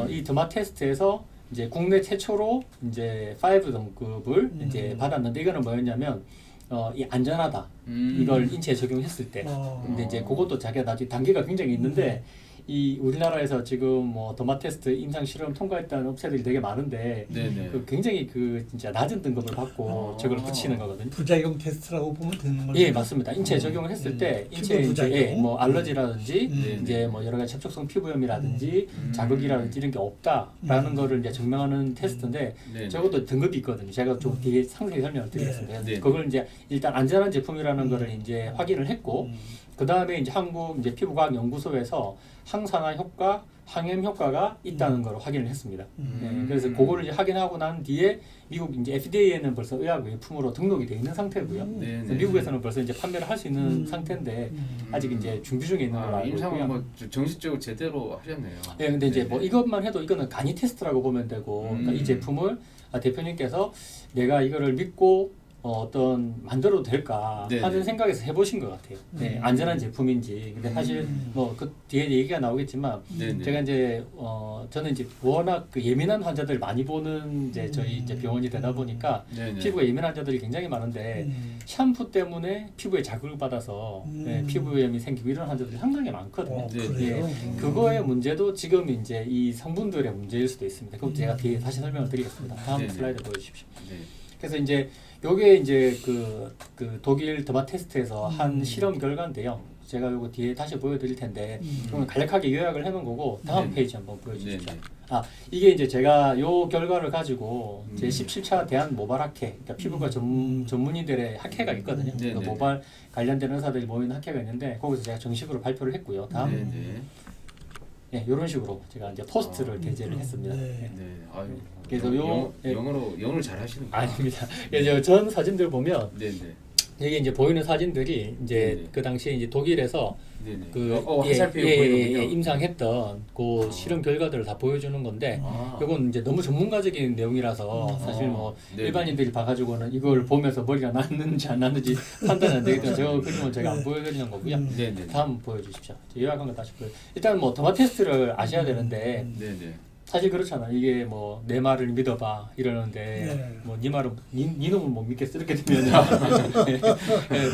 [SPEAKER 2] 이 더마 테스트에서 이제 국내 최초로 이제 5 등급을 이제 받았는데 이거는 뭐였냐면 이 안전하다 이걸 인체에 적용했을 때 근데 이제 그것도 자기가 나중에 단계가 굉장히 있는데 이 우리나라에서 지금 뭐 더마 테스트 임상 실험 통과했다는 업체들이 되게 많은데
[SPEAKER 1] 네네.
[SPEAKER 2] 그 굉장히 그 진짜 낮은 등급을 받고 저걸 붙이는 거거든요.
[SPEAKER 3] 부작용 테스트라고 보면 되는 거죠.
[SPEAKER 2] 예, 맞습니다. 인체에 적용을 했을 때 인체에
[SPEAKER 3] 피부
[SPEAKER 2] 이제
[SPEAKER 3] 부작용.
[SPEAKER 2] 뭐 알러지라든지
[SPEAKER 1] 음.
[SPEAKER 2] 이제 뭐 여러 가지 접촉성 피부염이라든지 자극이라든지 이런 게 없다라는 거를 이제 증명하는 테스트인데
[SPEAKER 1] 네네.
[SPEAKER 2] 저것도 등급이 있거든요. 제가 좀 뒤에 상세히 설명을 드리겠습니다.
[SPEAKER 1] 네.
[SPEAKER 2] 그걸 이제 일단 안전한 제품이라는 거를 이제 확인을 했고 그 다음에 이제 한국 이제 피부과학 연구소에서 항산화 효과, 항염 효과가 있다는 걸 확인을 했습니다. 네, 그래서 그거를 이제 확인하고 난 뒤에 미국 이제 FDA에는 벌써 의약의약품으로 등록이 되어 있는 상태고요.
[SPEAKER 1] 네네.
[SPEAKER 2] 그래서 미국에서는 벌써 이제 판매를 할 수 있는 상태인데 아직 이제 준비 중에 있는 걸로 알고
[SPEAKER 1] 임상은
[SPEAKER 2] 있고요.
[SPEAKER 1] 뭐 정식적으로 제대로 하셨네요.
[SPEAKER 2] 네, 근데 이제
[SPEAKER 1] 네네.
[SPEAKER 2] 뭐 이것만 해도 이거는 간이 테스트라고 보면 되고 그러니까 이 제품을 대표님께서 내가 이거를 믿고 어떤 만들어도 될까
[SPEAKER 1] 네네.
[SPEAKER 2] 하는 생각에서 해보신 것 같아요. 네, 안전한 제품인지. 근데 사실 뭐 그 뒤에 얘기가 나오겠지만
[SPEAKER 1] 네네.
[SPEAKER 2] 제가 이제 저는 이제 워낙 그 예민한 환자들 많이 보는 이제 저희 이제 병원이 되다 보니까
[SPEAKER 1] 네네.
[SPEAKER 2] 피부가 예민한 환자들이 굉장히 많은데 샴푸 때문에 피부에 자극을 받아서 피부염이 생기고 이런 환자들이 상당히 많거든요.
[SPEAKER 3] 그래요?
[SPEAKER 2] 그거의 문제도 지금 이제 이 성분들의 문제일 수도 있습니다. 그럼 제가 뒤에 다시 설명을 드리겠습니다. 다음
[SPEAKER 1] 네네.
[SPEAKER 2] 슬라이드 보여주십시오.
[SPEAKER 1] 네.
[SPEAKER 2] 그래서 이제 요게 이제 그 독일 더마 테스트에서 한 실험 결과인데요. 제가 요거 뒤에 다시 보여드릴 텐데 그럼 간략하게 요약을 해놓은 거고 다음
[SPEAKER 1] 네네.
[SPEAKER 2] 페이지 한번 보여주십시오.
[SPEAKER 1] 네네.
[SPEAKER 2] 아 이게 이제 제가 요 결과를 가지고 제 17차 대한 모발 학회, 그러니까 피부과 전문의들의 학회가 있거든요.
[SPEAKER 1] 네네.
[SPEAKER 2] 그러니까 모발 관련된 의사들이 모이는 학회가 있는데 거기서 제가 정식으로 발표를 했고요. 다음
[SPEAKER 1] 네네.
[SPEAKER 2] 네, 이런 식으로 제가 이제 포스트를 게재를 했습니다.
[SPEAKER 3] 네.
[SPEAKER 1] 네. 아유.
[SPEAKER 2] 그래서 예.
[SPEAKER 1] 영어를 잘 하시는 거예요.
[SPEAKER 2] 아닙니다. 그래서 전 사진들 보면
[SPEAKER 1] 네네.
[SPEAKER 2] 여기 이제 보이는 사진들이 이제
[SPEAKER 1] 네네.
[SPEAKER 2] 그 당시에 이제 독일에서
[SPEAKER 1] 네네.
[SPEAKER 2] 그
[SPEAKER 1] 화살표 보이는군요.
[SPEAKER 2] 임상했던 그 실험 결과들을 다 보여주는 건데 이건 이제 너무 전문가적인 내용이라서 사실 뭐
[SPEAKER 1] 네네.
[SPEAKER 2] 일반인들이 봐가지고는 이걸 보면서 머리가 났는지 안 났는지 판단이 안 되기 때문에 저 그림은 제가 안 보여드리는 거고요.
[SPEAKER 1] 네네.
[SPEAKER 2] 다음 보여주십시오. 요약한 거 다시 보여. 일단 뭐 더마 테스트를 아셔야 되는데
[SPEAKER 1] 네네.
[SPEAKER 2] 사실 그렇잖아. 이게 뭐 내 말을 믿어봐 이러는데
[SPEAKER 3] 네.
[SPEAKER 2] 뭐 네 말은 네 놈을 못 믿겠어 이렇게 되면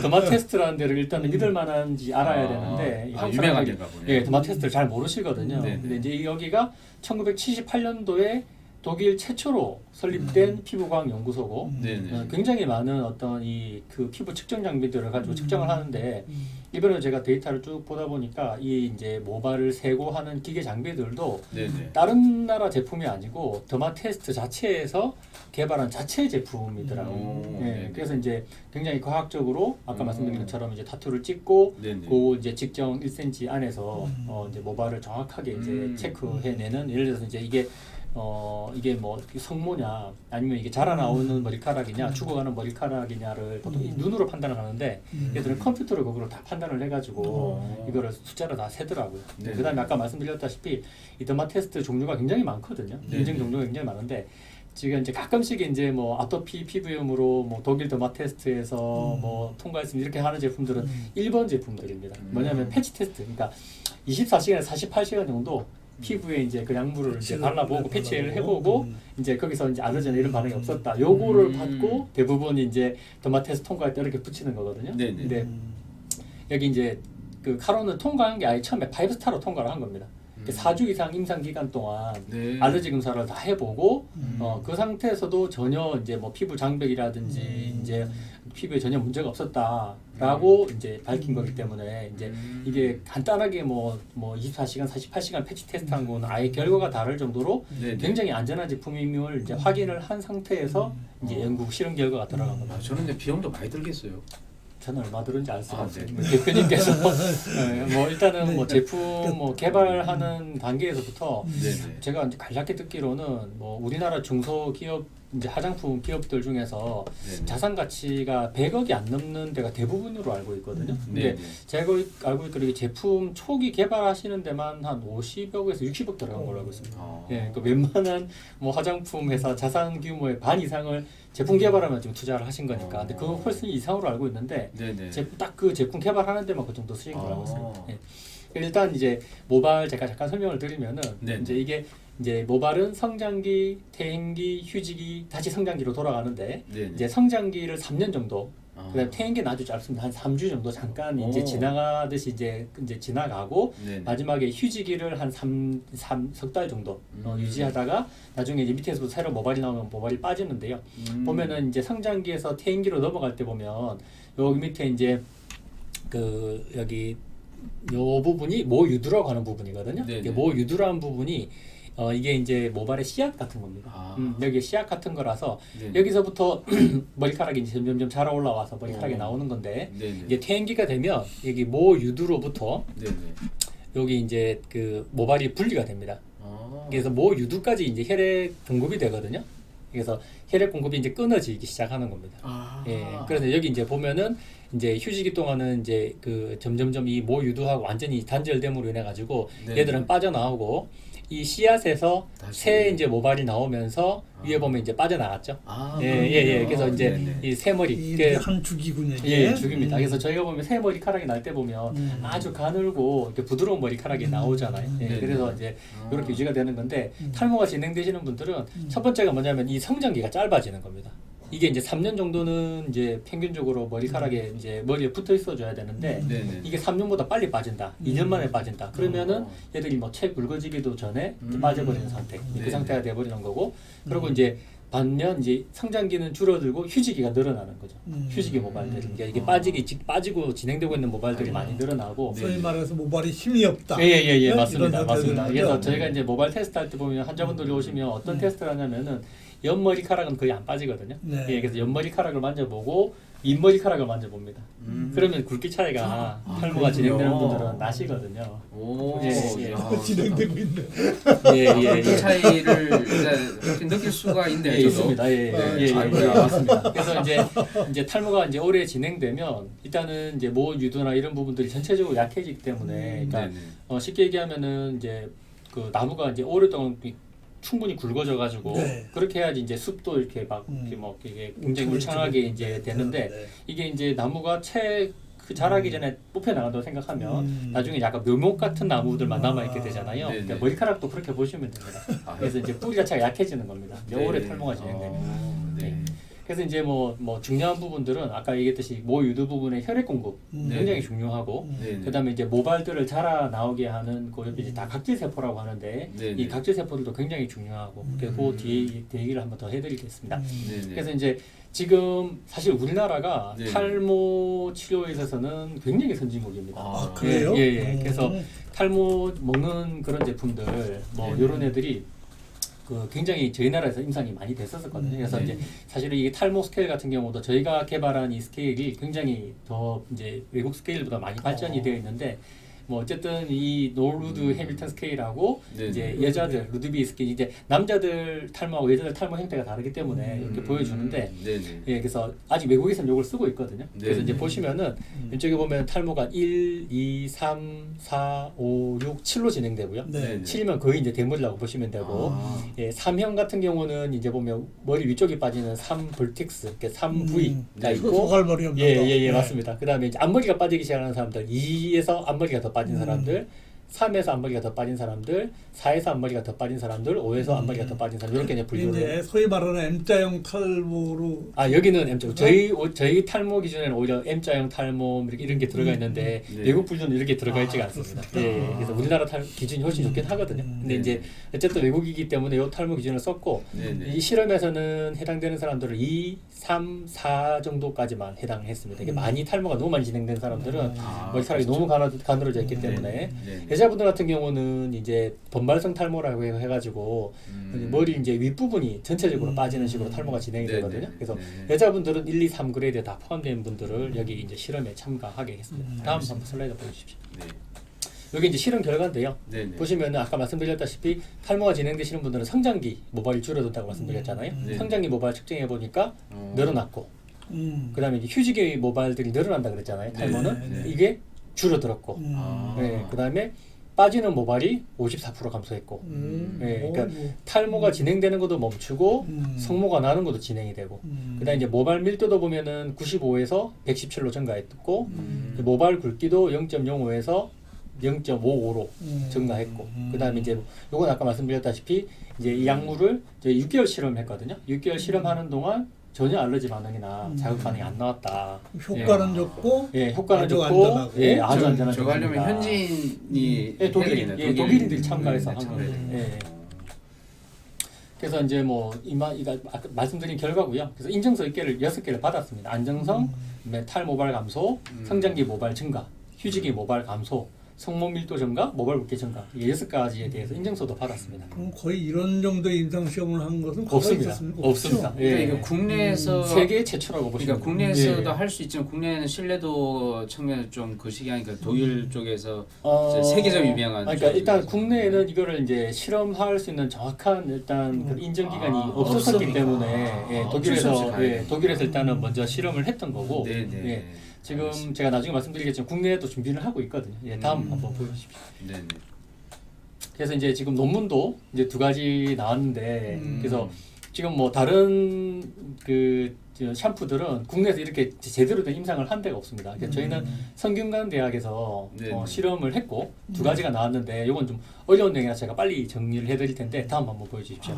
[SPEAKER 2] 더마 테스트라는 데를 일단은 믿을 만한지 알아야 되는데 한국
[SPEAKER 1] 유명한
[SPEAKER 2] 사람들이
[SPEAKER 1] 데인가 보네요.
[SPEAKER 2] 더마 테스트를 잘 모르시거든요.
[SPEAKER 1] 네.
[SPEAKER 2] 근데 이제 여기가 1978년도에 독일 최초로 설립된 피부과학 연구소고
[SPEAKER 1] 네네.
[SPEAKER 2] 굉장히 많은 어떤 이 그 피부 측정 장비들을 가지고 측정을 하는데 이번에 제가 데이터를 쭉 보다 보니까 이 이제 모발을 세고 하는 기계 장비들도
[SPEAKER 1] 네네.
[SPEAKER 2] 다른 나라 제품이 아니고 더마테스트 자체에서 개발한 자체 제품이더라고요.
[SPEAKER 1] 오,
[SPEAKER 2] 예,
[SPEAKER 1] 네네.
[SPEAKER 2] 그래서 이제 굉장히 과학적으로 아까 말씀드린 것처럼 이제 타투를 찍고
[SPEAKER 1] 네네.
[SPEAKER 2] 그 이제 직정 1cm 안에서 이제 모발을 정확하게 이제
[SPEAKER 1] 음.
[SPEAKER 2] 체크해내는 예를 들어서 이제 이게 뭐 성모냐 아니면 이게 자라 나오는 머리카락이냐 죽어가는 머리카락이냐를 보통 이 눈으로 판단을 하는데 얘들은 컴퓨터로 그걸 다 판단을 해가지고 이거를 숫자로 다 세더라고요.
[SPEAKER 1] 네.
[SPEAKER 2] 그다음에 아까 말씀드렸다시피 이 더마 테스트 종류가 굉장히 많거든요.
[SPEAKER 1] 네.
[SPEAKER 2] 인증 종류가 굉장히 많은데 지금 이제 가끔씩 이제 뭐 아토피 피부염으로 뭐 독일 더마 테스트에서 뭐 통과했으면 이렇게 하는 제품들은 1번 제품들입니다. 뭐냐면 패치 테스트. 그러니까 24시간에서 48시간 정도 피부에 이제 그 약물을 이제 발라보고 패치를 해보고 이제 거기서 이제 알러지나 이런 반응이 없었다. 요거를 받고 대부분 이제 더마 테스트 통과할 때 이렇게 붙이는 거거든요.
[SPEAKER 1] 네네.
[SPEAKER 2] 근데 여기 이제 그 카론은 통과한 게 아예 처음에 5스타로 통과를 한 겁니다. 4주 이상 임상 기간 동안
[SPEAKER 1] 네.
[SPEAKER 2] 알러지 검사를 다 해보고 그 상태에서도 전혀 이제 뭐 피부 장벽이라든지 이제 피부에 전혀 문제가 없었다라고 이제 밝힌 거기 때문에 이제 이게 간단하게 뭐 24시간, 48시간 패치 테스트한 거는 아예 결과가 다를 정도로
[SPEAKER 1] 네네.
[SPEAKER 2] 굉장히 안전한 제품임을 이제 확인을 한 상태에서 이제 연구 실험 결과가 들어간 겁니다.
[SPEAKER 1] 아, 저는 근데 비용도 많이 들겠어요.
[SPEAKER 2] 저는 얼마 들은지 알 수가
[SPEAKER 1] 아,
[SPEAKER 2] 없어요.
[SPEAKER 1] 네.
[SPEAKER 2] 대표님께서 뭐 일단은 뭐 제품 뭐 개발하는 단계에서부터
[SPEAKER 1] 네네.
[SPEAKER 2] 제가 이제 간략히 듣기로는 뭐 우리나라 중소기업 이제 화장품 기업들 중에서
[SPEAKER 1] 네네.
[SPEAKER 2] 자산 가치가 100억이 안 넘는 데가 대부분으로 알고 있거든요. 근데
[SPEAKER 1] 네네.
[SPEAKER 2] 제가 알고 있기로 이 제품 초기 개발하시는 데만 한 50억에서 60억 들어간 걸로 알고 있습니다.
[SPEAKER 1] 아.
[SPEAKER 2] 예, 그 웬만한 뭐 화장품 회사 자산 규모의 반 이상을 제품 개발하면 지금 투자를 하신 거니까. 근데 그거 훨씬 이상으로 알고 있는데
[SPEAKER 1] 네네.
[SPEAKER 2] 딱 그 제품 개발하는 데만 그 정도 쓰인 걸로 알고
[SPEAKER 1] 아.
[SPEAKER 2] 있습니다. 예. 일단 이제 모발 제가 잠깐 설명을 드리면은
[SPEAKER 1] 네네.
[SPEAKER 2] 이제 이게 이제 모발은 성장기, 퇴행기, 휴지기, 다시 성장기로 돌아가는데
[SPEAKER 1] 네네.
[SPEAKER 2] 이제 성장기를 3년 정도,
[SPEAKER 1] 아.
[SPEAKER 2] 그다음 퇴행기는 아주 짧습니다. 한 3주 정도 잠깐 이제
[SPEAKER 1] 오.
[SPEAKER 2] 지나가듯이 이제 지나가고
[SPEAKER 1] 네네.
[SPEAKER 2] 마지막에 휴지기를 한 3석 달 정도 유지하다가 나중에 이제 밑에서부터 새로 모발이 나오면 모발이 빠지는데요. 보면은 이제 성장기에서 퇴행기로 넘어갈 때 보면 여기 밑에 이제 그 여기 요 부분이 모유두라고 하는 부분이거든요.
[SPEAKER 1] 네네.
[SPEAKER 2] 이게 모유두라는 부분이 이게 이제 모발의 씨앗 같은 겁니다.
[SPEAKER 1] 아.
[SPEAKER 2] 여기 씨앗 같은 거라서
[SPEAKER 1] 네네.
[SPEAKER 2] 여기서부터 머리카락이 이제 점점 자라 올라와서 머리카락이
[SPEAKER 1] 오.
[SPEAKER 2] 나오는 건데
[SPEAKER 1] 네네.
[SPEAKER 2] 이제 퇴행기가 되면 여기 모유두로부터
[SPEAKER 1] 네네.
[SPEAKER 2] 여기 이제 그 모발이 분리가 됩니다.
[SPEAKER 1] 아.
[SPEAKER 2] 그래서 모유두까지 이제 혈액 공급이 되거든요. 그래서 혈액 공급이 이제 끊어지기 시작하는 겁니다.
[SPEAKER 1] 아.
[SPEAKER 2] 예, 그래서 여기 이제 보면은 이제 휴지기 동안은 이제 그 점점점 이 모유두하고 완전히 단절됨으로 인해 가지고
[SPEAKER 1] 네.
[SPEAKER 2] 얘들은 빠져나오고 이 씨앗에서
[SPEAKER 1] 다시.
[SPEAKER 2] 새 이제 모발이 나오면서
[SPEAKER 1] 아.
[SPEAKER 2] 위에 보면 이제 빠져나갔죠.
[SPEAKER 1] 아.
[SPEAKER 2] 예. 그래서 이제
[SPEAKER 1] 네네.
[SPEAKER 2] 이 새머리
[SPEAKER 3] 이게 한 주기군요.
[SPEAKER 2] 예, 죽입니다. 그래서 저희가 보면 새 머리카락이 날 때 보면 아주 가늘고 이렇게 부드러운 머리카락이 나오잖아요. 예,
[SPEAKER 1] 네네.
[SPEAKER 2] 그래서 이제
[SPEAKER 1] 아.
[SPEAKER 2] 이렇게 유지가 되는 건데 탈모가 진행되시는 분들은 첫 번째가 뭐냐면 이 성장기가 짧아지는 겁니다. 이게 이제 3년 정도는 이제 평균적으로 머리카락에 이제 머리에 붙어 있어줘야 되는데
[SPEAKER 1] 네네.
[SPEAKER 2] 이게 3년보다 빨리 빠진다. 2년 만에 빠진다. 그러면은 얘들이 뭐 채 굵어지기도 전에 이제 빠져버리는 상태. 그
[SPEAKER 1] 네네.
[SPEAKER 2] 상태가 돼버리는 거고. 그리고 이제 반면 이제 성장기는 줄어들고 휴지기가 늘어나는 거죠. 휴지기 모발들이 이게 빠지고 진행되고 있는 모발들이 많이 늘어나고.
[SPEAKER 3] 소위 말해서 모발이 힘이 없다.
[SPEAKER 2] 예,
[SPEAKER 3] 네?
[SPEAKER 2] 맞습니다.
[SPEAKER 3] 이런
[SPEAKER 2] 맞습니다.
[SPEAKER 3] 상태들은
[SPEAKER 2] 그래서
[SPEAKER 3] 거죠.
[SPEAKER 2] 저희가 이제 모발 테스트 할 때 보면 환자분들이 오시면 어떤 테스트를 하냐면은 옆머리카락은 거의 안 빠지거든요.
[SPEAKER 3] 네.
[SPEAKER 2] 예, 그래서 옆머리카락을 만져보고 윗머리카락을 만져봅니다. 그러면 굵기 차이가 탈모가 진행되는
[SPEAKER 1] 그렇군요.
[SPEAKER 2] 분들은 나시거든요.
[SPEAKER 1] 오.
[SPEAKER 2] 예.
[SPEAKER 1] 야,
[SPEAKER 3] 진행되고 있네.
[SPEAKER 1] 그 차이를 이제 느낄 수가 있네요.
[SPEAKER 2] 예,
[SPEAKER 1] 저도.
[SPEAKER 2] 있습니다. 예,
[SPEAKER 1] 아이고야.
[SPEAKER 2] 맞습니다. 그래서 이제 탈모가 이제 오래 진행되면 일단은 이제 모유두나 이런 부분들이 전체적으로 약해지기 때문에, 그러니까
[SPEAKER 1] 네네.
[SPEAKER 2] 쉽게 얘기하면은 이제 그 나무가 이제 오랫동안 충분히 굵어져가지고
[SPEAKER 3] 네.
[SPEAKER 2] 그렇게 해야지 이제 숲도 이렇게 막 이렇게 뭐 이게 굉장히 울창하게 이제 되는데
[SPEAKER 3] 네.
[SPEAKER 2] 이게 이제 나무가 그 자라기 전에 뽑혀 나간다고 생각하면 나중에 약간 묘목 같은 나무들만 남아 있게 되잖아요.
[SPEAKER 1] 네네.
[SPEAKER 2] 그러니까 머리카락도 그렇게 보시면 됩니다.
[SPEAKER 1] 아,
[SPEAKER 2] 그래서 이제 뿌리 자체가 약해지는 겁니다. 이제 오래 탈모가 진행되면.
[SPEAKER 1] 네.
[SPEAKER 2] 그래서 이제 뭐 중요한 부분들은 아까 얘기했듯이 모유두 부분의 혈액 공급 굉장히 중요하고
[SPEAKER 1] 네네.
[SPEAKER 2] 그다음에 이제 모발들을 자라 나오게 하는 그 옆에 이제 다 각질 세포라고 하는데
[SPEAKER 1] 네네.
[SPEAKER 2] 이 각질 세포들도 굉장히 중요하고 그래서 그 뒤에 얘기를 한번 더 해드리겠습니다.
[SPEAKER 1] 네네.
[SPEAKER 2] 그래서 이제 지금 사실 우리나라가
[SPEAKER 1] 네네.
[SPEAKER 2] 탈모 치료에 있어서는 굉장히 선진국입니다.
[SPEAKER 3] 아, 그래요?
[SPEAKER 2] 예. 그래서 탈모 먹는 그런 제품들 뭐
[SPEAKER 1] 네네.
[SPEAKER 2] 이런 애들이 그 굉장히 저희 나라에서 임상이 많이 됐었거든요. 그래서
[SPEAKER 1] 네네.
[SPEAKER 2] 이제 사실은 이게 탈모 스케일 같은 경우도 저희가 개발한 이 스케일이 굉장히 더 이제 외국 스케일보다 많이 발전이 되어 있는데 뭐 어쨌든 이 노르드 해밀턴 스케일하고
[SPEAKER 1] 네네.
[SPEAKER 2] 이제 여자들 루드비 스케일 이제 남자들 탈모하고 여자들 탈모 형태가 다르기 때문에 이렇게 보여주는데
[SPEAKER 1] 네네.
[SPEAKER 2] 예, 그래서 아직 외국에서는 이걸 쓰고 있거든요. 그래서 이제 보시면은 왼쪽에 보면 탈모가 1, 2, 3, 4, 5, 6, 7로 진행되고요.
[SPEAKER 3] 네.
[SPEAKER 2] 7이면 거의 이제 대머리라고 보시면 되고
[SPEAKER 1] 아.
[SPEAKER 2] 예, 3형 같은 경우는 이제 보면 머리 위쪽에 빠지는 3볼틱스, 그러니까 3V가 있고
[SPEAKER 3] 소갈머리 없는 거.
[SPEAKER 2] 예,
[SPEAKER 3] 네.
[SPEAKER 2] 맞습니다. 그다음에 이제 앞머리가 빠지기 시작하는 사람들, 2에서 앞머리가 더 빠진 사람들, 3에서 앞머리가 더 빠진 사람들, 4에서 앞머리가 더 빠진 사람들, 5에서 앞머리가 더 빠진 사람들 이렇게 이제 분류를.
[SPEAKER 3] 이제 소위 말하는 M자형 탈모로
[SPEAKER 2] 아 여기는 M자. 저희 탈모 기준에는 오히려 M자형 탈모 이런 게 들어가 있는데
[SPEAKER 1] 네.
[SPEAKER 2] 외국 분류는 이렇게 들어가 있지가
[SPEAKER 3] 아,
[SPEAKER 2] 않습니다.
[SPEAKER 3] 그렇습니까?
[SPEAKER 2] 예, 그래서 우리나라 기준이 훨씬 좋긴 하거든요. 근데
[SPEAKER 1] 네.
[SPEAKER 2] 이제 어쨌든 외국이기 때문에 이 탈모 기준을 썼고
[SPEAKER 1] 네네.
[SPEAKER 2] 이 실험에서는 해당되는 사람들은 2, 3, 4 정도까지만 해당했습니다. 이게 많이 탈모가 너무 많이 진행된 사람들은
[SPEAKER 1] 아,
[SPEAKER 2] 머리카락이
[SPEAKER 1] 그렇죠.
[SPEAKER 2] 너무 가늘어져 있기 때문에
[SPEAKER 1] 네.
[SPEAKER 2] 여자분들 같은 경우는 이제 번발성 탈모라고 해가지고 머리 이제 윗부분이 전체적으로 빠지는 식으로 탈모가 진행이
[SPEAKER 1] 네네.
[SPEAKER 2] 되거든요. 그래서
[SPEAKER 1] 네네.
[SPEAKER 2] 여자분들은 1, 2, 3 그레이드에 다 포함된 분들을 여기 이제 실험에 참가하게 했습니다. 다음
[SPEAKER 1] 알겠습니다.
[SPEAKER 2] 한번 슬라이드 보여주십시오.
[SPEAKER 1] 네.
[SPEAKER 2] 여기 이제 실험 결과인데요.
[SPEAKER 1] 네네.
[SPEAKER 2] 보시면은 아까 말씀드렸다시피 탈모가 진행되시는 분들은 성장기 모발이 줄어든다고 말씀드렸잖아요.
[SPEAKER 1] 네.
[SPEAKER 2] 성장기 모발 측정해 보니까
[SPEAKER 1] 어.
[SPEAKER 2] 늘어났고, 그다음에 이제 휴지기 모발들이 늘어난다 그랬잖아요. 탈모는
[SPEAKER 1] 네.
[SPEAKER 2] 이게 줄어들었고,
[SPEAKER 1] 아.
[SPEAKER 2] 네, 그다음에 빠지는 모발이 54% 감소했고, 네, 그러니까 탈모가 진행되는 것도 멈추고 성모가 나는 것도 진행이 되고, 그다음에 이제 모발 밀도도 보면은 95에서 117로 증가했고, 모발 굵기도 0.05에서 0.55로 증가했고, 그다음에 이제 요건 아까 말씀드렸다시피 이제 이 약물을 이제 6개월 실험했거든요. 6개월 실험하는 동안 전혀 알러지 반응이나 자극 반응이 안 나왔다.
[SPEAKER 3] 효과는 좋고
[SPEAKER 2] 예, 효과는
[SPEAKER 3] 아주
[SPEAKER 2] 좋고,
[SPEAKER 3] 안전하고.
[SPEAKER 2] 예, 아주 안전한
[SPEAKER 1] 저거 하려면
[SPEAKER 2] 제품이다.
[SPEAKER 1] 현지인이
[SPEAKER 2] 예, 독일인,
[SPEAKER 1] 해야겠네.
[SPEAKER 2] 예, 독일인들이 참가해서 한
[SPEAKER 1] 참가해야
[SPEAKER 2] 거예요.
[SPEAKER 1] 돼.
[SPEAKER 2] 예. 그래서 이제 뭐 이거 아까 말씀드린 결과고요. 그래서 인증서 6개를 받았습니다. 안정성, 탈모발 감소, 성장기 모발 증가, 휴지기 모발 감소, 성모 밀도 증가, 모발 굵기 증가 이 6가지에 대해서 인증서도 받았습니다.
[SPEAKER 3] 그럼 거의 이런 정도의 임상 시험을 한 것은 과거에
[SPEAKER 2] 없습니다.
[SPEAKER 3] 있었습니까?
[SPEAKER 2] 없습니다.
[SPEAKER 3] 없죠?
[SPEAKER 2] 예.
[SPEAKER 1] 그러니까 이거 국내에서
[SPEAKER 2] 세계 최초라고 보시면
[SPEAKER 1] 그러니까 국내에서도
[SPEAKER 2] 돼요. 예.
[SPEAKER 1] 할 수 있지만 국내에는 신뢰도 측면에서 좀 거시기하니까 독일 쪽에서
[SPEAKER 2] 어,
[SPEAKER 1] 세계적으로 유명한
[SPEAKER 2] 그러니까 일단
[SPEAKER 1] 쪽이라서.
[SPEAKER 2] 국내에는 이거를 이제 실험할 수 있는 정확한 일단 그 인증 기관이 없었기
[SPEAKER 3] 없으니까.
[SPEAKER 2] 때문에 예,
[SPEAKER 1] 어쩔 수 없이 가야
[SPEAKER 2] 독일에서 일단은 먼저 실험을 했던 거고
[SPEAKER 1] 네네.
[SPEAKER 2] 예, 지금 제가 나중에 말씀드리겠지만 국내에도 준비를 하고 있거든요. 예, 다음 한번 보여주십시오.
[SPEAKER 1] 네네.
[SPEAKER 2] 그래서 이제 지금 논문도 이제 2가지 나왔는데 그래서 지금 뭐 다른 그 샴푸들은 국내에서 이렇게 제대로 된 임상을 한 데가 없습니다. 그러니까 저희는 성균관 대학에서
[SPEAKER 1] 네네.
[SPEAKER 2] 실험을 했고 2가지가 나왔는데 이건 좀 어려운 내용이라 제가 빨리 정리를 해드릴 텐데 다음 한번 보여주십시오.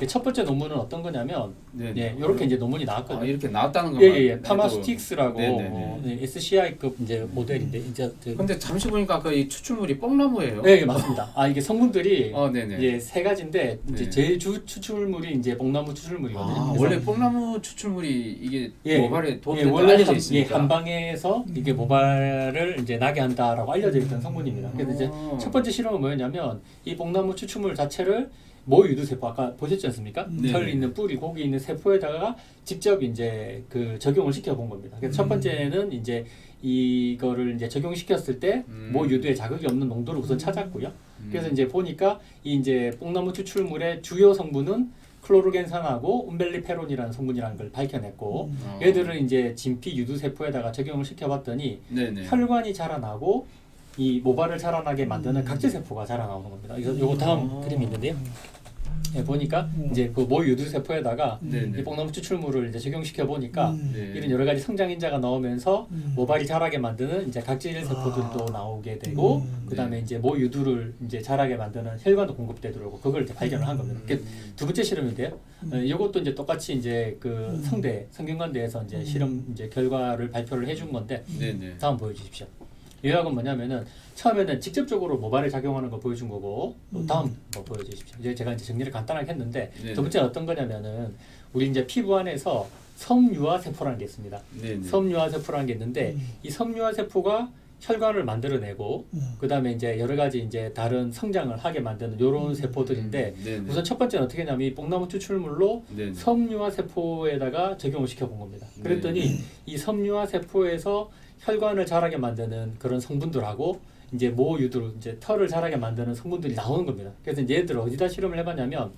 [SPEAKER 2] 첫 번째 논문은 어떤 거냐면
[SPEAKER 1] 네네.
[SPEAKER 2] 예, 이렇게 이제 논문이 나왔거든요.
[SPEAKER 1] 아, 이렇게 나왔다는 거.
[SPEAKER 2] 예, 파마스틱스라고
[SPEAKER 1] 네네네.
[SPEAKER 2] SCI급 이제 모델인데 이제
[SPEAKER 1] 근데 잠시 보니까 아까 이 추출물이 뽕나무예요.
[SPEAKER 2] 네, 맞습니다. 아 이게 성분들이
[SPEAKER 1] 네네.
[SPEAKER 2] 이제 3가지인데 이제
[SPEAKER 1] 네.
[SPEAKER 2] 제일 추출물이 이제 뽕나무 추출물이거든요.
[SPEAKER 1] 아,
[SPEAKER 2] 그래서
[SPEAKER 1] 원래 뽕나무 추출물이 이게
[SPEAKER 2] 예,
[SPEAKER 1] 모발에 도움이
[SPEAKER 2] 예,
[SPEAKER 1] 된다
[SPEAKER 2] 원래
[SPEAKER 1] 알려져 있으니까.
[SPEAKER 2] 한방에서 이게 모발을 이제 나게 한다라고 알려져 있던 성분입니다. 그래서 이제
[SPEAKER 1] 어.
[SPEAKER 2] 첫 번째 실험은 뭐였냐면 이 뽕나무 추출물 자체를 모유두 세포 아까 보셨지 않습니까?
[SPEAKER 1] 네네.
[SPEAKER 2] 털 있는 뿌리, 고기 있는 세포에다가 직접 이제 그 적용을 시켜 본 겁니다. 그래서 첫 번째는 이제 이거를 이제 적용시켰을 때 모유두에 자극이 없는 농도를 우선 찾았고요. 그래서 이제 보니까 이 이제 뽕나무 추출물의 주요 성분은 클로르겐산하고 움벨리페론이라는 성분이라는 걸 밝혀냈고 얘들을 이제 진피 유두 세포에다가 적용을 시켜봤더니
[SPEAKER 1] 네네.
[SPEAKER 2] 혈관이 자라나고 이 모발을 자라나게 만드는 각질 세포가 자라나오는 겁니다. 요거 다음 그림이 있는데요. 예, 보니까 이제 그 모 유두 세포에다가
[SPEAKER 1] 네네.
[SPEAKER 2] 이 뽕나무 추출물을 이제 적용시켜 보니까
[SPEAKER 1] 네.
[SPEAKER 2] 이런 여러 가지 성장 인자가 나오면서 모발이 자라게 만드는 이제 각질 세포들도 나오게 되고 그다음에 이제 모 유두를 이제 자라게 만드는 혈관도 공급되도록 그걸 이제 발견을 한 겁니다. 그게 두 번째 실험인데요. 이것도 이제 똑같이 이제 그 성균관대에서 이제 실험 이제 결과를 발표를 해준 건데
[SPEAKER 1] 네네.
[SPEAKER 2] 다음 보여주십시오. 요약은 뭐냐면은 처음에는 직접적으로 모발에 작용하는 거 보여준 거고 또 다음 뭐 보여주십시오. 이제 제가 이제 정리를 간단하게 했는데
[SPEAKER 1] 네네.
[SPEAKER 2] 두 번째는 어떤 거냐면은 우리 이제 피부 안에서 섬유화 세포라는 게 있습니다.
[SPEAKER 1] 네네.
[SPEAKER 2] 섬유화 세포라는 게 있는데 이 섬유화 세포가 혈관을 만들어내고 그다음에 이제 여러 가지 이제 다른 성장을 하게 만드는 요런 세포들인데
[SPEAKER 1] 네네.
[SPEAKER 2] 우선 첫 번째는 어떻게 했냐면 이 뽕나무 추출물로
[SPEAKER 1] 네네.
[SPEAKER 2] 섬유화 세포에다가 적용을 시켜본 겁니다. 그랬더니 이 섬유화 세포에서 혈관을 자라게 만드는 그런 성분들하고 이제 모 유두로 이제 털을 자라게 만드는 성분들이 나오는 겁니다. 그래서 이제 얘들을 어디다 실험을 해봤냐면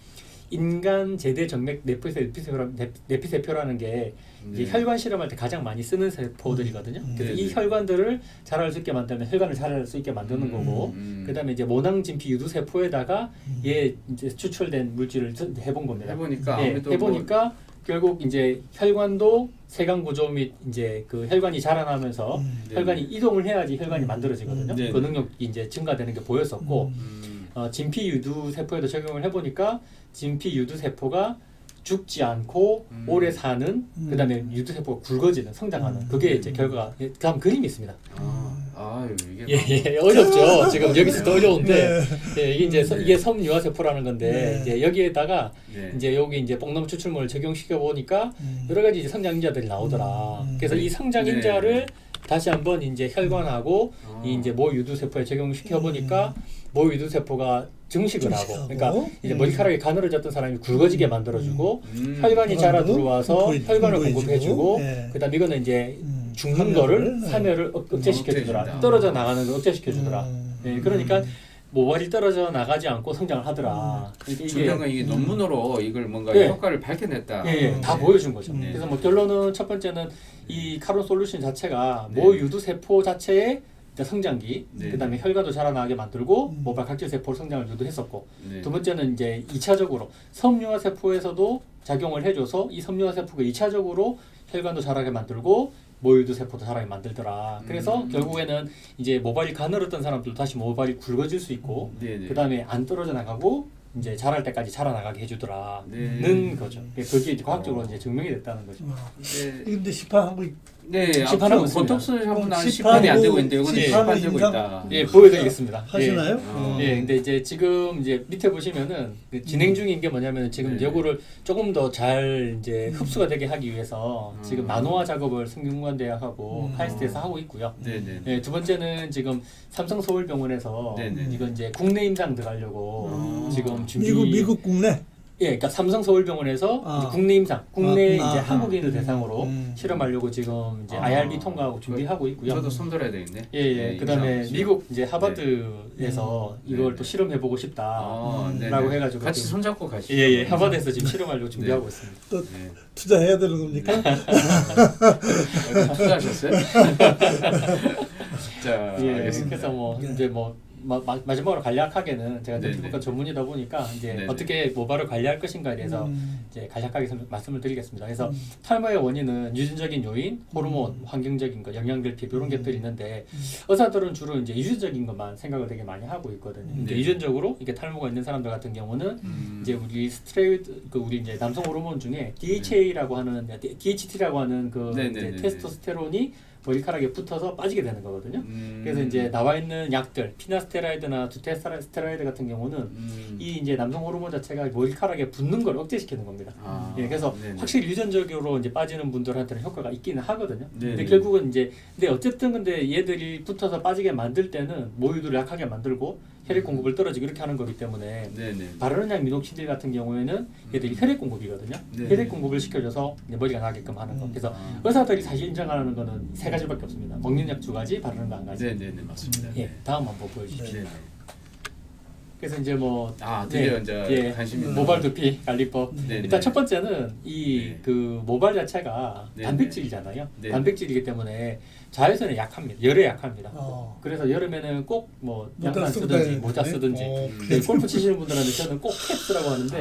[SPEAKER 2] 인간 제대 정맥 내피세표라는 게 이제 혈관 실험할 때 가장 많이 쓰는 세포들이거든요. 그래서 이 혈관들을 자랄 수 있게 만들면 혈관을 자랄 수 있게 만드는 거고, 그다음에 이제 모낭 진피 유두 세포에다가 얘 이제 추출된 물질을 해본 겁니다.
[SPEAKER 1] 해보니까
[SPEAKER 2] 예,
[SPEAKER 1] 아무래도
[SPEAKER 2] 해보니까 결국 이제 혈관도 세관 구조 및 이제 그 혈관이 자라나면서 혈관이 이동을 해야지 혈관이 만들어지거든요.
[SPEAKER 1] 네네.
[SPEAKER 2] 그 능력이 이제 증가되는 게 보였었고, 진피 유두 세포에도 적용을 해보니까 진피 유두 세포가 죽지 않고 오래 사는 그다음에 유두 세포가 굵어지는 성장하는 그게 이제 결과가 다음 그림이 있습니다.
[SPEAKER 1] 이게
[SPEAKER 2] 어렵죠. 지금 여기서도 어려운데 예, 이게 이제 이게 섬유화 세포라는 건데 이제 여기에다가
[SPEAKER 1] 네.
[SPEAKER 2] 이제 여기 이제 뽕나무 추출물을 적용시켜 보니까 여러 가지 이제 성장 인자들이 나오더라. 그래서 이 성장 인자를 다시 한번 이제 혈관하고 이 이제 모 유두 세포에 적용시켜 보니까 모 유두 세포가 증식을 하고, 그러니까 이제 머리카락이 가늘어졌던 사람이 굵어지게 만들어주고 혈관이 자라 들어와서 혈관을 공급해주고, 그다음 이거는 이제 죽는 거를 사멸을 억제시켜주더라. 떨어져 나가는 걸 억제시켜주더라. 예, 그러니까 모발이 떨어져 나가지 않고 성장을 하더라.
[SPEAKER 1] 중요한 건 이게 논문으로 이걸 뭔가
[SPEAKER 2] 예.
[SPEAKER 1] 효과를 밝혀냈다.
[SPEAKER 2] 다 보여준 거죠.
[SPEAKER 1] 네.
[SPEAKER 2] 그래서 뭐 결론은 첫 번째는 이 카론 솔루션 자체가 모 유두 세포 자체의 성장기, 그다음에 혈관도 자라나게 만들고 모발 각질 세포 성장을 유도했었고, 두 번째는 이제 2차적으로 섬유화 세포에서도 작용을 해줘서 이 섬유화 세포가 2차적으로 혈관도 자라게 만들고 모유두 세포도 자라게 만들더라. 그래서 결국에는 이제 모발이 가늘었던 사람들도 다시 모발이 굵어질 수 있고, 그다음에 안 떨어져 나가고 이제 자랄 때까지 자라나가게 해주더라는 거죠. 그게 이제 과학적으로 이제 증명이 됐다는 거죠.
[SPEAKER 3] 근데 시판하고
[SPEAKER 1] 네,
[SPEAKER 2] 시판하고
[SPEAKER 1] 앞으로 보톡스 샤프는
[SPEAKER 3] 시판하고
[SPEAKER 1] 시판이 안 되고 있는데 이거는
[SPEAKER 3] 시판은
[SPEAKER 1] 시판되고
[SPEAKER 3] 인상-
[SPEAKER 1] 있다.
[SPEAKER 2] 예, 보여드리겠습니다.
[SPEAKER 3] 하시나요?
[SPEAKER 2] 예, 근데 이제 지금 이제 밑에 보시면은 그 진행 중인 게 뭐냐면 지금
[SPEAKER 1] 네.
[SPEAKER 2] 요거를 조금 더 잘 이제 흡수가 되게 하기 위해서 지금 나노화 작업을 성균관대학하고 카이스트에서 하고 있고요.
[SPEAKER 1] 네네.
[SPEAKER 2] 예, 두 번째는 지금 삼성 서울병원에서
[SPEAKER 1] 네네.
[SPEAKER 2] 이건 이제 국내 임상 들어가려고 지금 준비.
[SPEAKER 3] 미국 국내
[SPEAKER 2] 예, 그러니까 삼성 서울병원에서
[SPEAKER 3] 아.
[SPEAKER 2] 이제 국내 임상, 국내
[SPEAKER 3] 아,
[SPEAKER 2] 이제
[SPEAKER 3] 아,
[SPEAKER 2] 한국인을 대상으로 실험하려고 지금 이제 IRB
[SPEAKER 1] 아.
[SPEAKER 2] 통과하고 준비하고 있고요.
[SPEAKER 1] 저도 손들어야 되겠네.
[SPEAKER 2] 예. 그다음에
[SPEAKER 1] 임상
[SPEAKER 2] 미국 이제 하버드에서 이걸
[SPEAKER 1] 네.
[SPEAKER 2] 또 실험해보고 싶다라고
[SPEAKER 1] 네네.
[SPEAKER 2] 해가지고
[SPEAKER 1] 같이
[SPEAKER 2] 지금-
[SPEAKER 1] 손잡고 가시죠.
[SPEAKER 2] 예, 하버드에서 지금 실험하려고 준비하고 있습니다.
[SPEAKER 3] 또
[SPEAKER 1] 네.
[SPEAKER 3] 투자해야 되는 겁니까?
[SPEAKER 1] 어디 투자하셨어요? 자,
[SPEAKER 2] 예,
[SPEAKER 1] 알겠습니다.
[SPEAKER 2] 그래서 뭐 이제 뭐 마지막으로 간략하게는 제가
[SPEAKER 1] 네네.
[SPEAKER 2] 피부과 전문이다 보니까 이제
[SPEAKER 1] 네네.
[SPEAKER 2] 어떻게 모발을 관리할 것인가에 대해서 이제 간략하게 말씀을 드리겠습니다. 그래서 탈모의 원인은 유전적인 요인, 호르몬, 환경적인 것, 영양결핍 이런 것들이 있는데 의사들은 주로 이제 유전적인 것만 생각을 되게 많이 하고 있거든요. 근데 유전적으로 이게 탈모가 있는 사람들 같은 경우는 이제 우리 스테로이드 우리 이제 남성 호르몬 중에 DHA라고 하는 DHT라고 하는 그
[SPEAKER 1] 네네네네.
[SPEAKER 2] 이제 테스토스테론이 머리카락에 붙어서 빠지게 되는 거거든요. 그래서 이제 나와 있는 약들, 피나스테라이드나 두테스테라이드 같은 경우는 이 이제 남성 호르몬 자체가 머리카락에 붙는 걸 억제시키는 겁니다. 예, 그래서
[SPEAKER 1] 네네.
[SPEAKER 2] 확실히 유전적으로 이제 빠지는 분들한테는 효과가 있기는 하거든요. 근데
[SPEAKER 1] 네네.
[SPEAKER 2] 결국은 이제 근데 어쨌든 근데 얘들이 붙어서 빠지게 만들 때는 모유들을 약하게 만들고 혈액 공급을 떨어지고 이렇게 하는 거기 때문에
[SPEAKER 1] 네네.
[SPEAKER 2] 바르는 약 미녹시딜 같은 경우에는 얘들이 혈액 공급이거든요.
[SPEAKER 1] 네.
[SPEAKER 2] 혈액 공급을 시켜줘서 이제 머리가 나게끔 하는 거. 그래서
[SPEAKER 1] 아.
[SPEAKER 2] 의사들이 사실 인정하는 거는 세 가지밖에 없습니다. 먹는 약 두 가지, 바르는 거 한 가지.
[SPEAKER 1] 네네네 맞습니다.
[SPEAKER 2] 예, 다음 한번 보여주십시오.
[SPEAKER 1] 네네.
[SPEAKER 2] 그래서 이제 뭐
[SPEAKER 1] 드디어 이제 관심이 있는
[SPEAKER 2] 모발 두피 관리법.
[SPEAKER 1] 네,
[SPEAKER 2] 일단
[SPEAKER 1] 네.
[SPEAKER 2] 첫 번째는 이 그 모발 자체가
[SPEAKER 1] 네,
[SPEAKER 2] 단백질이잖아요.
[SPEAKER 1] 네.
[SPEAKER 2] 단백질이기 때문에 자외선에 약합니다. 열에 약합니다. 그래서 여름에는 꼭 뭐
[SPEAKER 3] 모자
[SPEAKER 2] 양산
[SPEAKER 3] 쓰고
[SPEAKER 2] 쓰든지
[SPEAKER 3] 다니는
[SPEAKER 2] 모자
[SPEAKER 3] 거네?
[SPEAKER 2] 쓰든지.
[SPEAKER 3] 그래.
[SPEAKER 2] 골프 치시는 분들한테 저는 꼭 캡스라고 하는데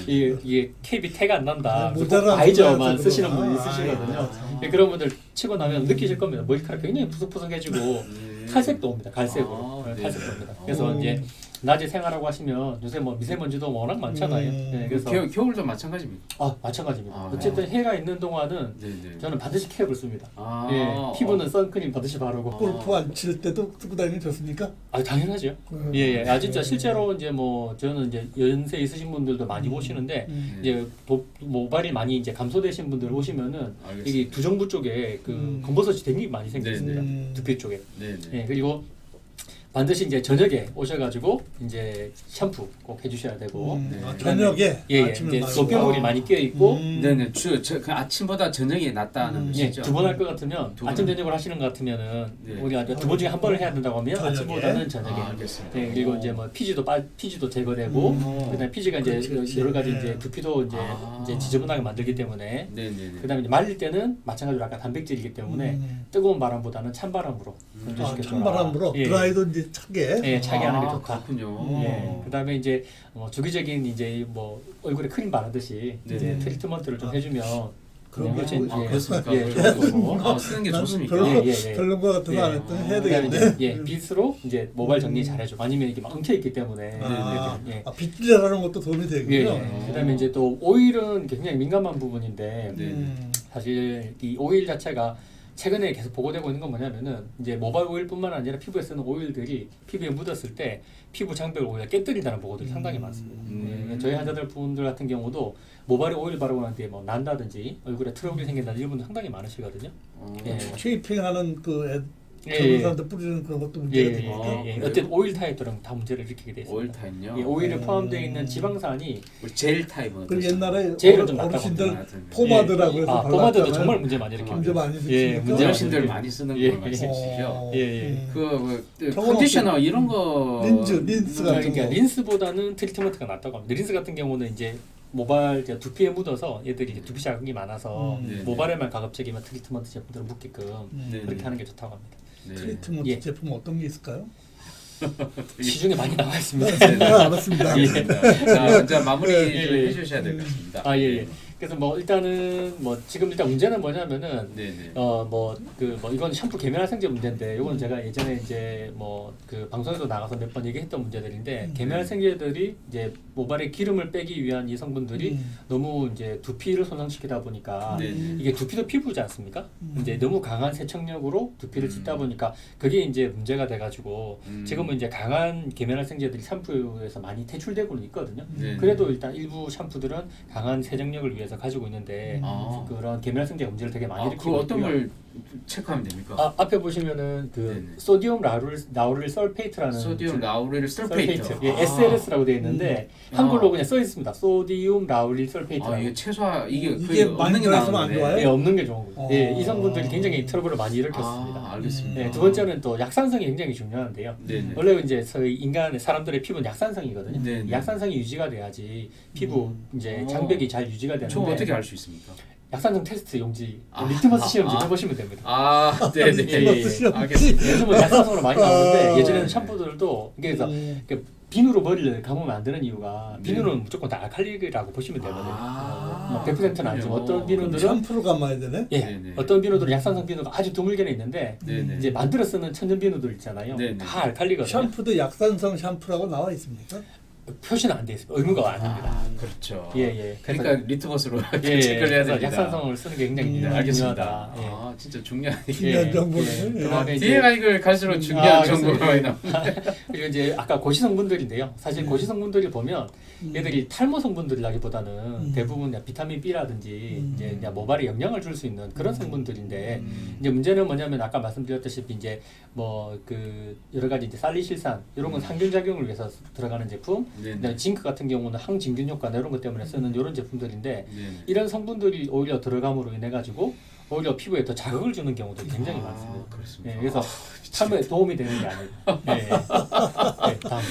[SPEAKER 1] 네.
[SPEAKER 2] 이게 캡이 태가 안 난다. 그래서
[SPEAKER 3] 모자를
[SPEAKER 2] 꼭
[SPEAKER 3] 안
[SPEAKER 2] 바이저만
[SPEAKER 3] 쓰면서
[SPEAKER 2] 쓰시는
[SPEAKER 3] 그러나.
[SPEAKER 2] 분이 쓰시거든요.
[SPEAKER 3] 아.
[SPEAKER 2] 그런 분들 치고 나면 느끼실 겁니다. 머리카락 굉장히 푸석푸석해지고 탈색도 옵니다. 갈색으로
[SPEAKER 1] 네.
[SPEAKER 2] 탈색도 옵니다. 그래서 이제 낮에 생활하고 하시면 요새 뭐 미세먼지도 워낙 많잖아요. 네, 그래서
[SPEAKER 1] 겨울도 마찬가지입니까?
[SPEAKER 2] 마찬가지입니다.
[SPEAKER 1] 아,
[SPEAKER 2] 어쨌든 해가 있는 동안은
[SPEAKER 1] 네네.
[SPEAKER 2] 저는 반드시 캡을 씁니다.
[SPEAKER 1] 아,
[SPEAKER 2] 예, 피부는 선크림 반드시 바르고.
[SPEAKER 3] 골프 안 칠 때도 쓰고 다니면 좋습니까?
[SPEAKER 2] 당연하죠. 예. 진짜 실제로 이제 뭐 저는 이제 연세 있으신 분들도 많이 보시는데 이제 모발이 많이 이제 감소되신 분들 오시면은
[SPEAKER 1] 알겠습니다.
[SPEAKER 2] 여기 두정부 쪽에 그 검버섯이 되게 많이 생겼습니다.
[SPEAKER 3] 네네.
[SPEAKER 2] 두피 쪽에.
[SPEAKER 1] 네네.
[SPEAKER 2] 예, 그리고 반드시 이제 저녁에 오셔가지고 이제 샴푸 꼭 해주셔야 되고.
[SPEAKER 1] 네.
[SPEAKER 3] 저녁에
[SPEAKER 2] 예,
[SPEAKER 3] 아침에
[SPEAKER 2] 이제
[SPEAKER 3] 말고.
[SPEAKER 2] 노폐물이 많이 끼어 있고.
[SPEAKER 1] 네네. 그 아침보다 저녁이 낫다는
[SPEAKER 2] 예,
[SPEAKER 1] 것이죠.
[SPEAKER 2] 두 번 할 것 같으면
[SPEAKER 1] 두 번.
[SPEAKER 2] 아침 저녁을 하시는 것 같으면은
[SPEAKER 1] 네.
[SPEAKER 2] 우리가 두 번 중에 한 번을 해야 된다고 하면
[SPEAKER 3] 저녁에?
[SPEAKER 2] 아침보다는 저녁에.
[SPEAKER 1] 알겠습니다.
[SPEAKER 2] 네, 그리고 이제 뭐 피지도 제거되고 그다음에 피지가 이제
[SPEAKER 3] 그렇지.
[SPEAKER 2] 여러 가지
[SPEAKER 3] 네.
[SPEAKER 2] 이제 두피도 이제 지저분하게 만들기 때문에
[SPEAKER 1] 네네네.
[SPEAKER 2] 그다음에 이제 말릴 때는 마찬가지로 아까 단백질이기 때문에 뜨거운 바람보다는 찬 바람으로 건조시켜줘라.
[SPEAKER 3] 찬바람으로
[SPEAKER 2] 예.
[SPEAKER 3] 드라이도 이제 차게.
[SPEAKER 2] 예, 차게 하는 게 좋다.
[SPEAKER 1] 그렇군요.
[SPEAKER 2] 예, 그다음에 이제 주기적인 이제 뭐 얼굴에 크림 바르듯이
[SPEAKER 1] 네.
[SPEAKER 2] 이제 트리트먼트를 좀 해주면
[SPEAKER 3] 그런 게
[SPEAKER 2] 훨씬
[SPEAKER 3] 좋-
[SPEAKER 1] 그렇습니까?
[SPEAKER 2] 예, 좋은 거고.
[SPEAKER 1] 쓰는 게
[SPEAKER 3] 나는
[SPEAKER 1] 좋습니까?
[SPEAKER 3] 별로
[SPEAKER 2] 예.
[SPEAKER 3] 별론 거 같아서 안 했더니 해야
[SPEAKER 2] 그다음에
[SPEAKER 3] 되겠네.
[SPEAKER 2] 이제 빗으로 이제 모발 정리 잘해줘. 아니면 이게 막 엉켜 있기 때문에. 예.
[SPEAKER 3] 빗질하는 것도 도움이 되군요.
[SPEAKER 2] 예. 그다음에 이제 또 오일은 굉장히 민감한 부분인데
[SPEAKER 1] 네.
[SPEAKER 2] 사실 이 오일 자체가 최근에 계속 보고되고 있는 건 뭐냐면은 이제 모발 오일뿐만 아니라 피부에 쓰는 오일들이 피부에 묻었을 때 피부 장벽을 오히려 깨뜨린다는 보고들이 상당히 많습니다. 예, 저희 환자들 분들 같은 경우도 모발에 오일 바르고 난 뒤에 뭐 난다든지 얼굴에 트러블이 생긴다든지 이런 분들 상당히 많으시거든요. 예.
[SPEAKER 3] 쉐이핑하는 그
[SPEAKER 2] 예,
[SPEAKER 3] 젊은
[SPEAKER 2] 예.
[SPEAKER 3] 사람들 뿌리는 그런 것도 문제가 되니까.
[SPEAKER 2] 어쨌든 오일 타입들은 다 문제를 일으키게 돼
[SPEAKER 1] 오일
[SPEAKER 2] 있습니다.
[SPEAKER 1] 타입요.
[SPEAKER 2] 예, 오일에 포함되어 있는 지방산이
[SPEAKER 1] 젤 타입은
[SPEAKER 3] 그 옛날에
[SPEAKER 2] 제일은 좀 낫다고
[SPEAKER 3] 어르신들
[SPEAKER 1] 합니다.
[SPEAKER 3] 포마드라고 해서
[SPEAKER 2] 포마드도
[SPEAKER 3] 발랐잖아요.
[SPEAKER 2] 정말 문제 많이 일으킵니다.
[SPEAKER 3] 문제 많이
[SPEAKER 2] 예,
[SPEAKER 3] 일으키니까.
[SPEAKER 2] 문제
[SPEAKER 1] 어르신들
[SPEAKER 2] 많이
[SPEAKER 1] 많이 쓰는
[SPEAKER 2] 예,
[SPEAKER 1] 거 말씀이시죠?
[SPEAKER 2] 예.
[SPEAKER 1] 그
[SPEAKER 3] 저건
[SPEAKER 1] 컨디셔너 이런 거
[SPEAKER 3] 린스 같은
[SPEAKER 2] 그러니까
[SPEAKER 3] 거.
[SPEAKER 2] 린스보다는 트리트먼트가 낫다고 합니다. 린스 같은 경우는 이제 모발 이제 두피에 묻어서 얘들이 이제 두피 자극이 많아서
[SPEAKER 1] 네,
[SPEAKER 2] 모발에만 가급적이면 트리트먼트 제품들을 묻게끔
[SPEAKER 1] 네,
[SPEAKER 2] 그렇게
[SPEAKER 1] 네.
[SPEAKER 2] 하는 게 좋다고 합니다.
[SPEAKER 1] 네.
[SPEAKER 3] 트리트먼트
[SPEAKER 2] 예.
[SPEAKER 3] 제품 어떤 게 있을까요?
[SPEAKER 2] 시중에 많이 나와 있습니다.
[SPEAKER 1] 네, 네.
[SPEAKER 3] 알았습니다.
[SPEAKER 2] 예.
[SPEAKER 1] 자, 이제 마무리
[SPEAKER 2] 예,
[SPEAKER 1] 좀
[SPEAKER 2] 예.
[SPEAKER 1] 해주셔야 될 것 같습니다.
[SPEAKER 2] 예. 그래서 뭐 일단은 뭐 지금 일단 문제는 뭐냐면은
[SPEAKER 1] 네네.
[SPEAKER 2] 뭐 이건 샴푸 계면활성제 문제인데 이건 제가 예전에 이제 뭐 그 방송에도 나가서 몇 번 얘기했던 문제들인데 계면활성제들이 이제 모발에 기름을 빼기 위한 이 성분들이 너무 이제 두피를 손상시키다 보니까
[SPEAKER 1] 네네.
[SPEAKER 2] 이게 두피도 피부지 않습니까? 이제 너무 강한 세척력으로 두피를 찢다 보니까 그게 이제 문제가 돼가지고 지금은 이제 강한 계면활성제들이 샴푸에서 많이 퇴출되고는 있거든요.
[SPEAKER 1] 네네.
[SPEAKER 2] 그래도 일단 일부 샴푸들은 강한 세정력을 위해서 가지고 있는데
[SPEAKER 1] 아.
[SPEAKER 2] 그런 계면활성제 문제를 되게 많이
[SPEAKER 1] 그
[SPEAKER 2] 일으키고
[SPEAKER 1] 어떤
[SPEAKER 2] 있고요.
[SPEAKER 1] 걸 체크하면 됩니까?
[SPEAKER 2] 앞에 보시면은 그
[SPEAKER 1] 네네.
[SPEAKER 2] 소디움 라우릴 설페이트라는
[SPEAKER 1] 소디움 라우릴 설페이트.
[SPEAKER 2] 예, SLS라고 되어 있는데 한글로 그냥 써 있습니다. 소디움 라우릴 설페이트라고.
[SPEAKER 1] 이게 최소화 이게
[SPEAKER 3] 이게
[SPEAKER 1] 거의
[SPEAKER 3] 많이
[SPEAKER 1] 없는 게
[SPEAKER 3] 들어있으면
[SPEAKER 1] 나오는
[SPEAKER 3] 안 좋아요?
[SPEAKER 2] 예, 없는 게 좋은 거예요.
[SPEAKER 3] 어.
[SPEAKER 2] 예, 이 성분들이 굉장히 트러블을 많이 일으켰습니다.
[SPEAKER 1] 알겠습니다.
[SPEAKER 2] 두 번째는 또 약산성이 굉장히 중요한데요.
[SPEAKER 1] 네네.
[SPEAKER 2] 원래 이제 저희 사람들의 피부는 약산성이거든요.
[SPEAKER 1] 네네.
[SPEAKER 2] 약산성이 유지가 돼야지 피부 이제 장벽이 잘 유지가 되는데.
[SPEAKER 1] 저 어떻게 알 수 있습니까?
[SPEAKER 2] 약산성 테스트 용지, 리트머스 시험지 해보시면 됩니다.
[SPEAKER 1] 네네.
[SPEAKER 3] 리트머스 시험지.
[SPEAKER 1] 알겠습니다.
[SPEAKER 2] 요즘은 약산성으로 많이 나오는데 예전에는 샴푸들도 그래서 비누로 머리를 감으면 안 되는 이유가 비누는 무조건 다 알칼리라고 보시면 되거든요. 100%는 아니지만 어떤 비누들은
[SPEAKER 3] 샴푸로 감아야 되네.
[SPEAKER 2] 예,
[SPEAKER 1] 네네.
[SPEAKER 2] 어떤 비누들은 약산성 비누가 아주 드물게는 있는데
[SPEAKER 1] 네네.
[SPEAKER 2] 이제 만들어 쓰는 천연 비누들 있잖아요.
[SPEAKER 1] 네네.
[SPEAKER 2] 다 알칼리거든요.
[SPEAKER 3] 샴푸도 약산성 샴푸라고 나와 있습니까?
[SPEAKER 2] 표시는 안 돼 있어요. 의무가 아닙니다.
[SPEAKER 1] 그렇죠.
[SPEAKER 2] 예.
[SPEAKER 1] 그러니까 리트머스로
[SPEAKER 2] 예,
[SPEAKER 1] 체크를 해야
[SPEAKER 2] 그래서
[SPEAKER 1] 됩니다.
[SPEAKER 2] 약산성을 쓰는 게 굉장히
[SPEAKER 1] 네, 알겠습니다.
[SPEAKER 2] 중요하다. 예.
[SPEAKER 1] 진짜 중요한
[SPEAKER 3] 중요한 정보네.
[SPEAKER 2] 그다음에 이제
[SPEAKER 1] 뒤에가 이걸 갈수록 중요한 정보가 많이 나옵니다.
[SPEAKER 2] 그리고 이제 아까 고시 성분들인데요. 사실 고시 성분들이 보면 얘들이 탈모 성분들이라기보다는 대부분 그냥 비타민 B라든지 이제 그냥 모발에 영향을 줄 수 있는 그런 성분들인데 이제 문제는 뭐냐면 아까 말씀드렸다시피 이제 뭐 그 여러 가지 이제 살리실산 이런 건 항균 작용을 위해서 들어가는 제품, 그다음에 징크 같은 경우는 항진균 효과 이런 것 때문에 쓰는 이런 제품들인데 이런 성분들이 오히려 들어감으로 인해 가지고 오히려 피부에 더 자극을 주는 경우들이 굉장히 많습니다.
[SPEAKER 1] 그렇습니다.
[SPEAKER 2] 예, 그래서 삶에 도움이 되는 게 아니고. 네. 네, 다음.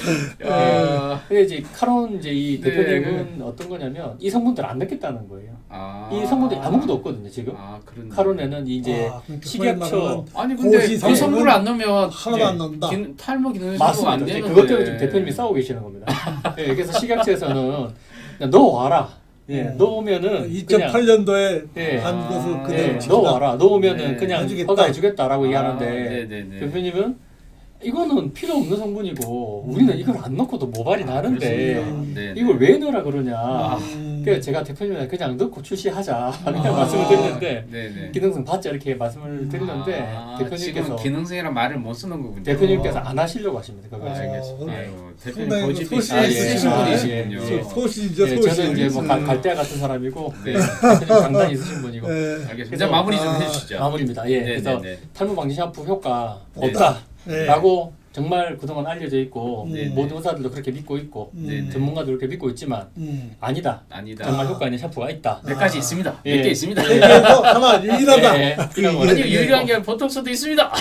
[SPEAKER 1] 야.
[SPEAKER 2] 근데 이제 카론 이제 이
[SPEAKER 1] 네,
[SPEAKER 2] 대표님은 어떤 거냐면 이 성분들 안 넣겠다는 거예요.
[SPEAKER 1] 아.
[SPEAKER 2] 이 성분들이 아무것도 없거든요 지금.
[SPEAKER 1] 아, 그런.
[SPEAKER 2] 카론에는 이제
[SPEAKER 3] 그러니까
[SPEAKER 2] 식약처
[SPEAKER 1] 아니 근데 그
[SPEAKER 3] 고지성은
[SPEAKER 1] 성분을 안 넣으면
[SPEAKER 3] 하나도
[SPEAKER 2] 예.
[SPEAKER 3] 안 넣는다.
[SPEAKER 1] 탈모 기능
[SPEAKER 2] 맞습니다.
[SPEAKER 1] 안
[SPEAKER 2] 이제
[SPEAKER 1] 되는
[SPEAKER 2] 그것 때문에
[SPEAKER 1] 거예요.
[SPEAKER 2] 지금 대표님이 싸우고 계시는 겁니다. 예, 그래서 식약처에서는 그냥 넣어와라. 예, 넣으면은
[SPEAKER 3] 2008년도에
[SPEAKER 2] 예.
[SPEAKER 3] 한 것을
[SPEAKER 1] 아,
[SPEAKER 3] 그대로
[SPEAKER 2] 예,
[SPEAKER 3] 지키라.
[SPEAKER 2] 넣어와라. 넣으면은
[SPEAKER 1] 네.
[SPEAKER 2] 그냥
[SPEAKER 3] 해주겠다.
[SPEAKER 2] 허가해주겠다라고
[SPEAKER 1] 아,
[SPEAKER 2] 얘기하는데
[SPEAKER 1] 네네네.
[SPEAKER 2] 대표님은 이거는 필요 없는 성분이고 우리는 이걸 안 넣고도 모발이 나는데
[SPEAKER 1] 그렇습니다. 네네.
[SPEAKER 2] 이걸 왜 넣으라 그러냐.
[SPEAKER 3] 음.
[SPEAKER 2] 그래서 제가 대표님한테 그냥 넣고 출시하자 이렇게
[SPEAKER 3] 아.
[SPEAKER 2] 말씀을 드렸는데
[SPEAKER 1] 네네.
[SPEAKER 2] 기능성 받자 이렇게 말씀을 드렸는데
[SPEAKER 1] 아,
[SPEAKER 2] 대표님께서
[SPEAKER 1] 지금 기능성이란 말을 못 쓰는 거군요.
[SPEAKER 2] 대표님께서 안 하시려고 하십니다. 그거.
[SPEAKER 1] 알겠습니다.
[SPEAKER 3] 네.
[SPEAKER 1] 아유, 대표님
[SPEAKER 3] 상당히
[SPEAKER 1] 고집이
[SPEAKER 3] 소신이
[SPEAKER 2] 아, 예.
[SPEAKER 1] 있으신
[SPEAKER 2] 아,
[SPEAKER 1] 분이시군요.
[SPEAKER 2] 예.
[SPEAKER 3] 소신이죠,
[SPEAKER 2] 예,
[SPEAKER 3] 소신.
[SPEAKER 2] 저는 이제 뭐 갈대아 같은 사람이고
[SPEAKER 1] 네.
[SPEAKER 2] 대표님 강단이 있으신 분이고
[SPEAKER 3] 예.
[SPEAKER 1] 알겠습니다. 이제 마무리 좀
[SPEAKER 3] 아,
[SPEAKER 1] 해주시죠.
[SPEAKER 2] 마무리입니다. 예, 그래서
[SPEAKER 1] 네네네.
[SPEAKER 2] 탈모 방지 샴푸 효과
[SPEAKER 1] 네.
[SPEAKER 2] 없다라고 정말 그동안 알려져 있고
[SPEAKER 3] 네.
[SPEAKER 2] 모든 의사들도 그렇게 믿고 있고
[SPEAKER 1] 네네.
[SPEAKER 2] 전문가도 그렇게 믿고 있지만
[SPEAKER 1] 아니다.
[SPEAKER 2] 정말 효과 있는 샴푸가 있다.
[SPEAKER 1] 몇 가지 있습니다.
[SPEAKER 2] 예.
[SPEAKER 1] 몇 개 있습니다.
[SPEAKER 3] 그래서 하나 유일하다.
[SPEAKER 2] 예, 이런 거.
[SPEAKER 1] 아니
[SPEAKER 3] 예.
[SPEAKER 1] 유일한 게 보톡스도 있습니다.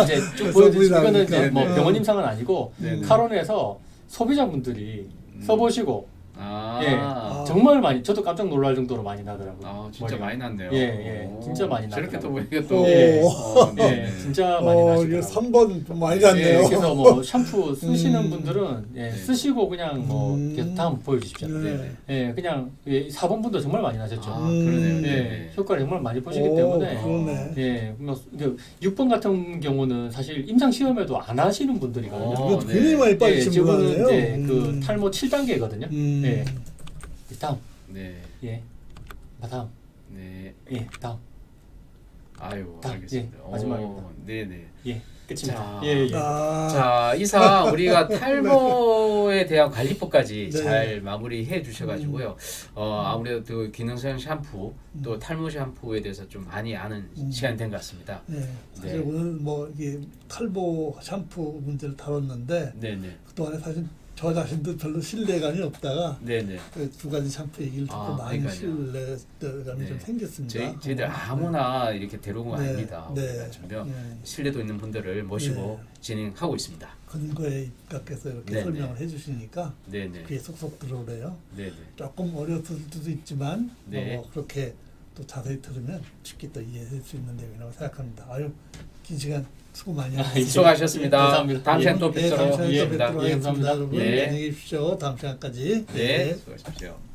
[SPEAKER 2] 이제 쭉
[SPEAKER 3] 그래서
[SPEAKER 2] 보여드리면 이거는 이제
[SPEAKER 1] 우리나라니까.
[SPEAKER 2] 뭐
[SPEAKER 3] 네.
[SPEAKER 2] 병원 임상은 아니고
[SPEAKER 1] 네네.
[SPEAKER 2] 카론에서 소비자분들이 써보시고
[SPEAKER 1] 아,
[SPEAKER 2] 예, 정말 많이 저도 깜짝 놀랄 정도로 많이 나더라고요.
[SPEAKER 1] 아 진짜
[SPEAKER 2] 머리가.
[SPEAKER 1] 많이 났네요.
[SPEAKER 2] 예, 예,
[SPEAKER 1] 오,
[SPEAKER 2] 진짜 많이
[SPEAKER 1] 저렇게 또
[SPEAKER 2] 나더라고요.
[SPEAKER 1] 보니까 또
[SPEAKER 3] 예.
[SPEAKER 1] 네.
[SPEAKER 2] 예, 진짜 많이
[SPEAKER 3] 이거
[SPEAKER 2] 나시더라고요.
[SPEAKER 3] 3번 좀 많이 났네요.
[SPEAKER 2] 예, 그래서 뭐 샴푸 쓰시는
[SPEAKER 3] 음.
[SPEAKER 2] 분들은 예,
[SPEAKER 1] 네.
[SPEAKER 2] 쓰시고 그냥 뭐 계속 다음 보여주십시오.
[SPEAKER 3] 네.
[SPEAKER 2] 예, 그냥 예, 4번 분도 정말 많이 나셨죠.
[SPEAKER 1] 아 그러네요.
[SPEAKER 3] 음.
[SPEAKER 2] 예,
[SPEAKER 1] 네.
[SPEAKER 2] 효과를 정말 많이 보시기
[SPEAKER 3] 오,
[SPEAKER 2] 때문에
[SPEAKER 3] 그러네.
[SPEAKER 2] 예, 뭐 이제 6번 같은 경우는 사실 임상 시험에도 안 하시는 분들이거든요.
[SPEAKER 1] 어,
[SPEAKER 3] 이거 굉장히 많이
[SPEAKER 2] 예,
[SPEAKER 3] 빠지신
[SPEAKER 2] 지금은
[SPEAKER 3] 분이에요.
[SPEAKER 2] 이제 그 탈모 7단계거든요. 예, 다음,
[SPEAKER 1] 네.
[SPEAKER 2] 예, 다음,
[SPEAKER 1] 네.
[SPEAKER 2] 예, 다음,
[SPEAKER 1] 아유
[SPEAKER 2] 다음,
[SPEAKER 1] 알겠습니다.
[SPEAKER 2] 예, 마지막입니다.
[SPEAKER 1] 네네.
[SPEAKER 2] 예, 끝입니다.
[SPEAKER 1] 자,
[SPEAKER 2] 예, 예.
[SPEAKER 1] 자 이상 우리가 탈모에 대한 관리법까지
[SPEAKER 3] 네.
[SPEAKER 1] 잘 마무리해 주셔가지고요. 아무래도 그 기능성 샴푸 또 탈모 샴푸에 대해서 좀 많이 아는 시간이 된 것 같습니다.
[SPEAKER 3] 네, 사실
[SPEAKER 1] 네.
[SPEAKER 3] 오늘 뭐 이게 탈모 샴푸 문제를 다뤘는데
[SPEAKER 1] 네네.
[SPEAKER 3] 그동안에 사실 저 자신도 별로 신뢰감이 없다가
[SPEAKER 1] 네네.
[SPEAKER 3] 그 두 가지 샴푸 얘기를 듣고
[SPEAKER 1] 아,
[SPEAKER 3] 많이
[SPEAKER 1] 그러니까요.
[SPEAKER 3] 신뢰감이
[SPEAKER 1] 네.
[SPEAKER 3] 좀 생겼습니다.
[SPEAKER 1] 저희들 아무나 이렇게 데려온 건
[SPEAKER 3] 네,
[SPEAKER 1] 아닙니다.
[SPEAKER 3] 네.
[SPEAKER 1] 우리가 전혀
[SPEAKER 3] 네.
[SPEAKER 1] 신뢰도 있는 분들을 모시고 진행하고 있습니다.
[SPEAKER 3] 근거에 입각해서 이렇게
[SPEAKER 1] 네,
[SPEAKER 3] 설명을
[SPEAKER 1] 네.
[SPEAKER 3] 해주시니까
[SPEAKER 1] 네네.
[SPEAKER 3] 귀에 쏙쏙 들어오래요.
[SPEAKER 1] 네네.
[SPEAKER 3] 조금 어려울 수도 있지만
[SPEAKER 1] 네.
[SPEAKER 3] 뭐 그렇게 또 자세히 들으면 쉽게 또 이해할 수 있는 내용이라고 생각합니다. 아유, 긴 시간 수고 많이 하셨습니다.
[SPEAKER 1] 수고하셨습니다.
[SPEAKER 2] 감사합니다.
[SPEAKER 1] 다음 시간 또
[SPEAKER 3] 네,
[SPEAKER 1] 뵙도록
[SPEAKER 3] 다음 시간에 또
[SPEAKER 1] 하겠습니다.
[SPEAKER 3] 뵙도록
[SPEAKER 2] 예,
[SPEAKER 3] 하겠습니다.
[SPEAKER 2] 감사합니다.
[SPEAKER 3] 여러분
[SPEAKER 1] 예.
[SPEAKER 3] 안녕히 계십시오. 다음 시간까지.
[SPEAKER 1] 네, 수고하십시오.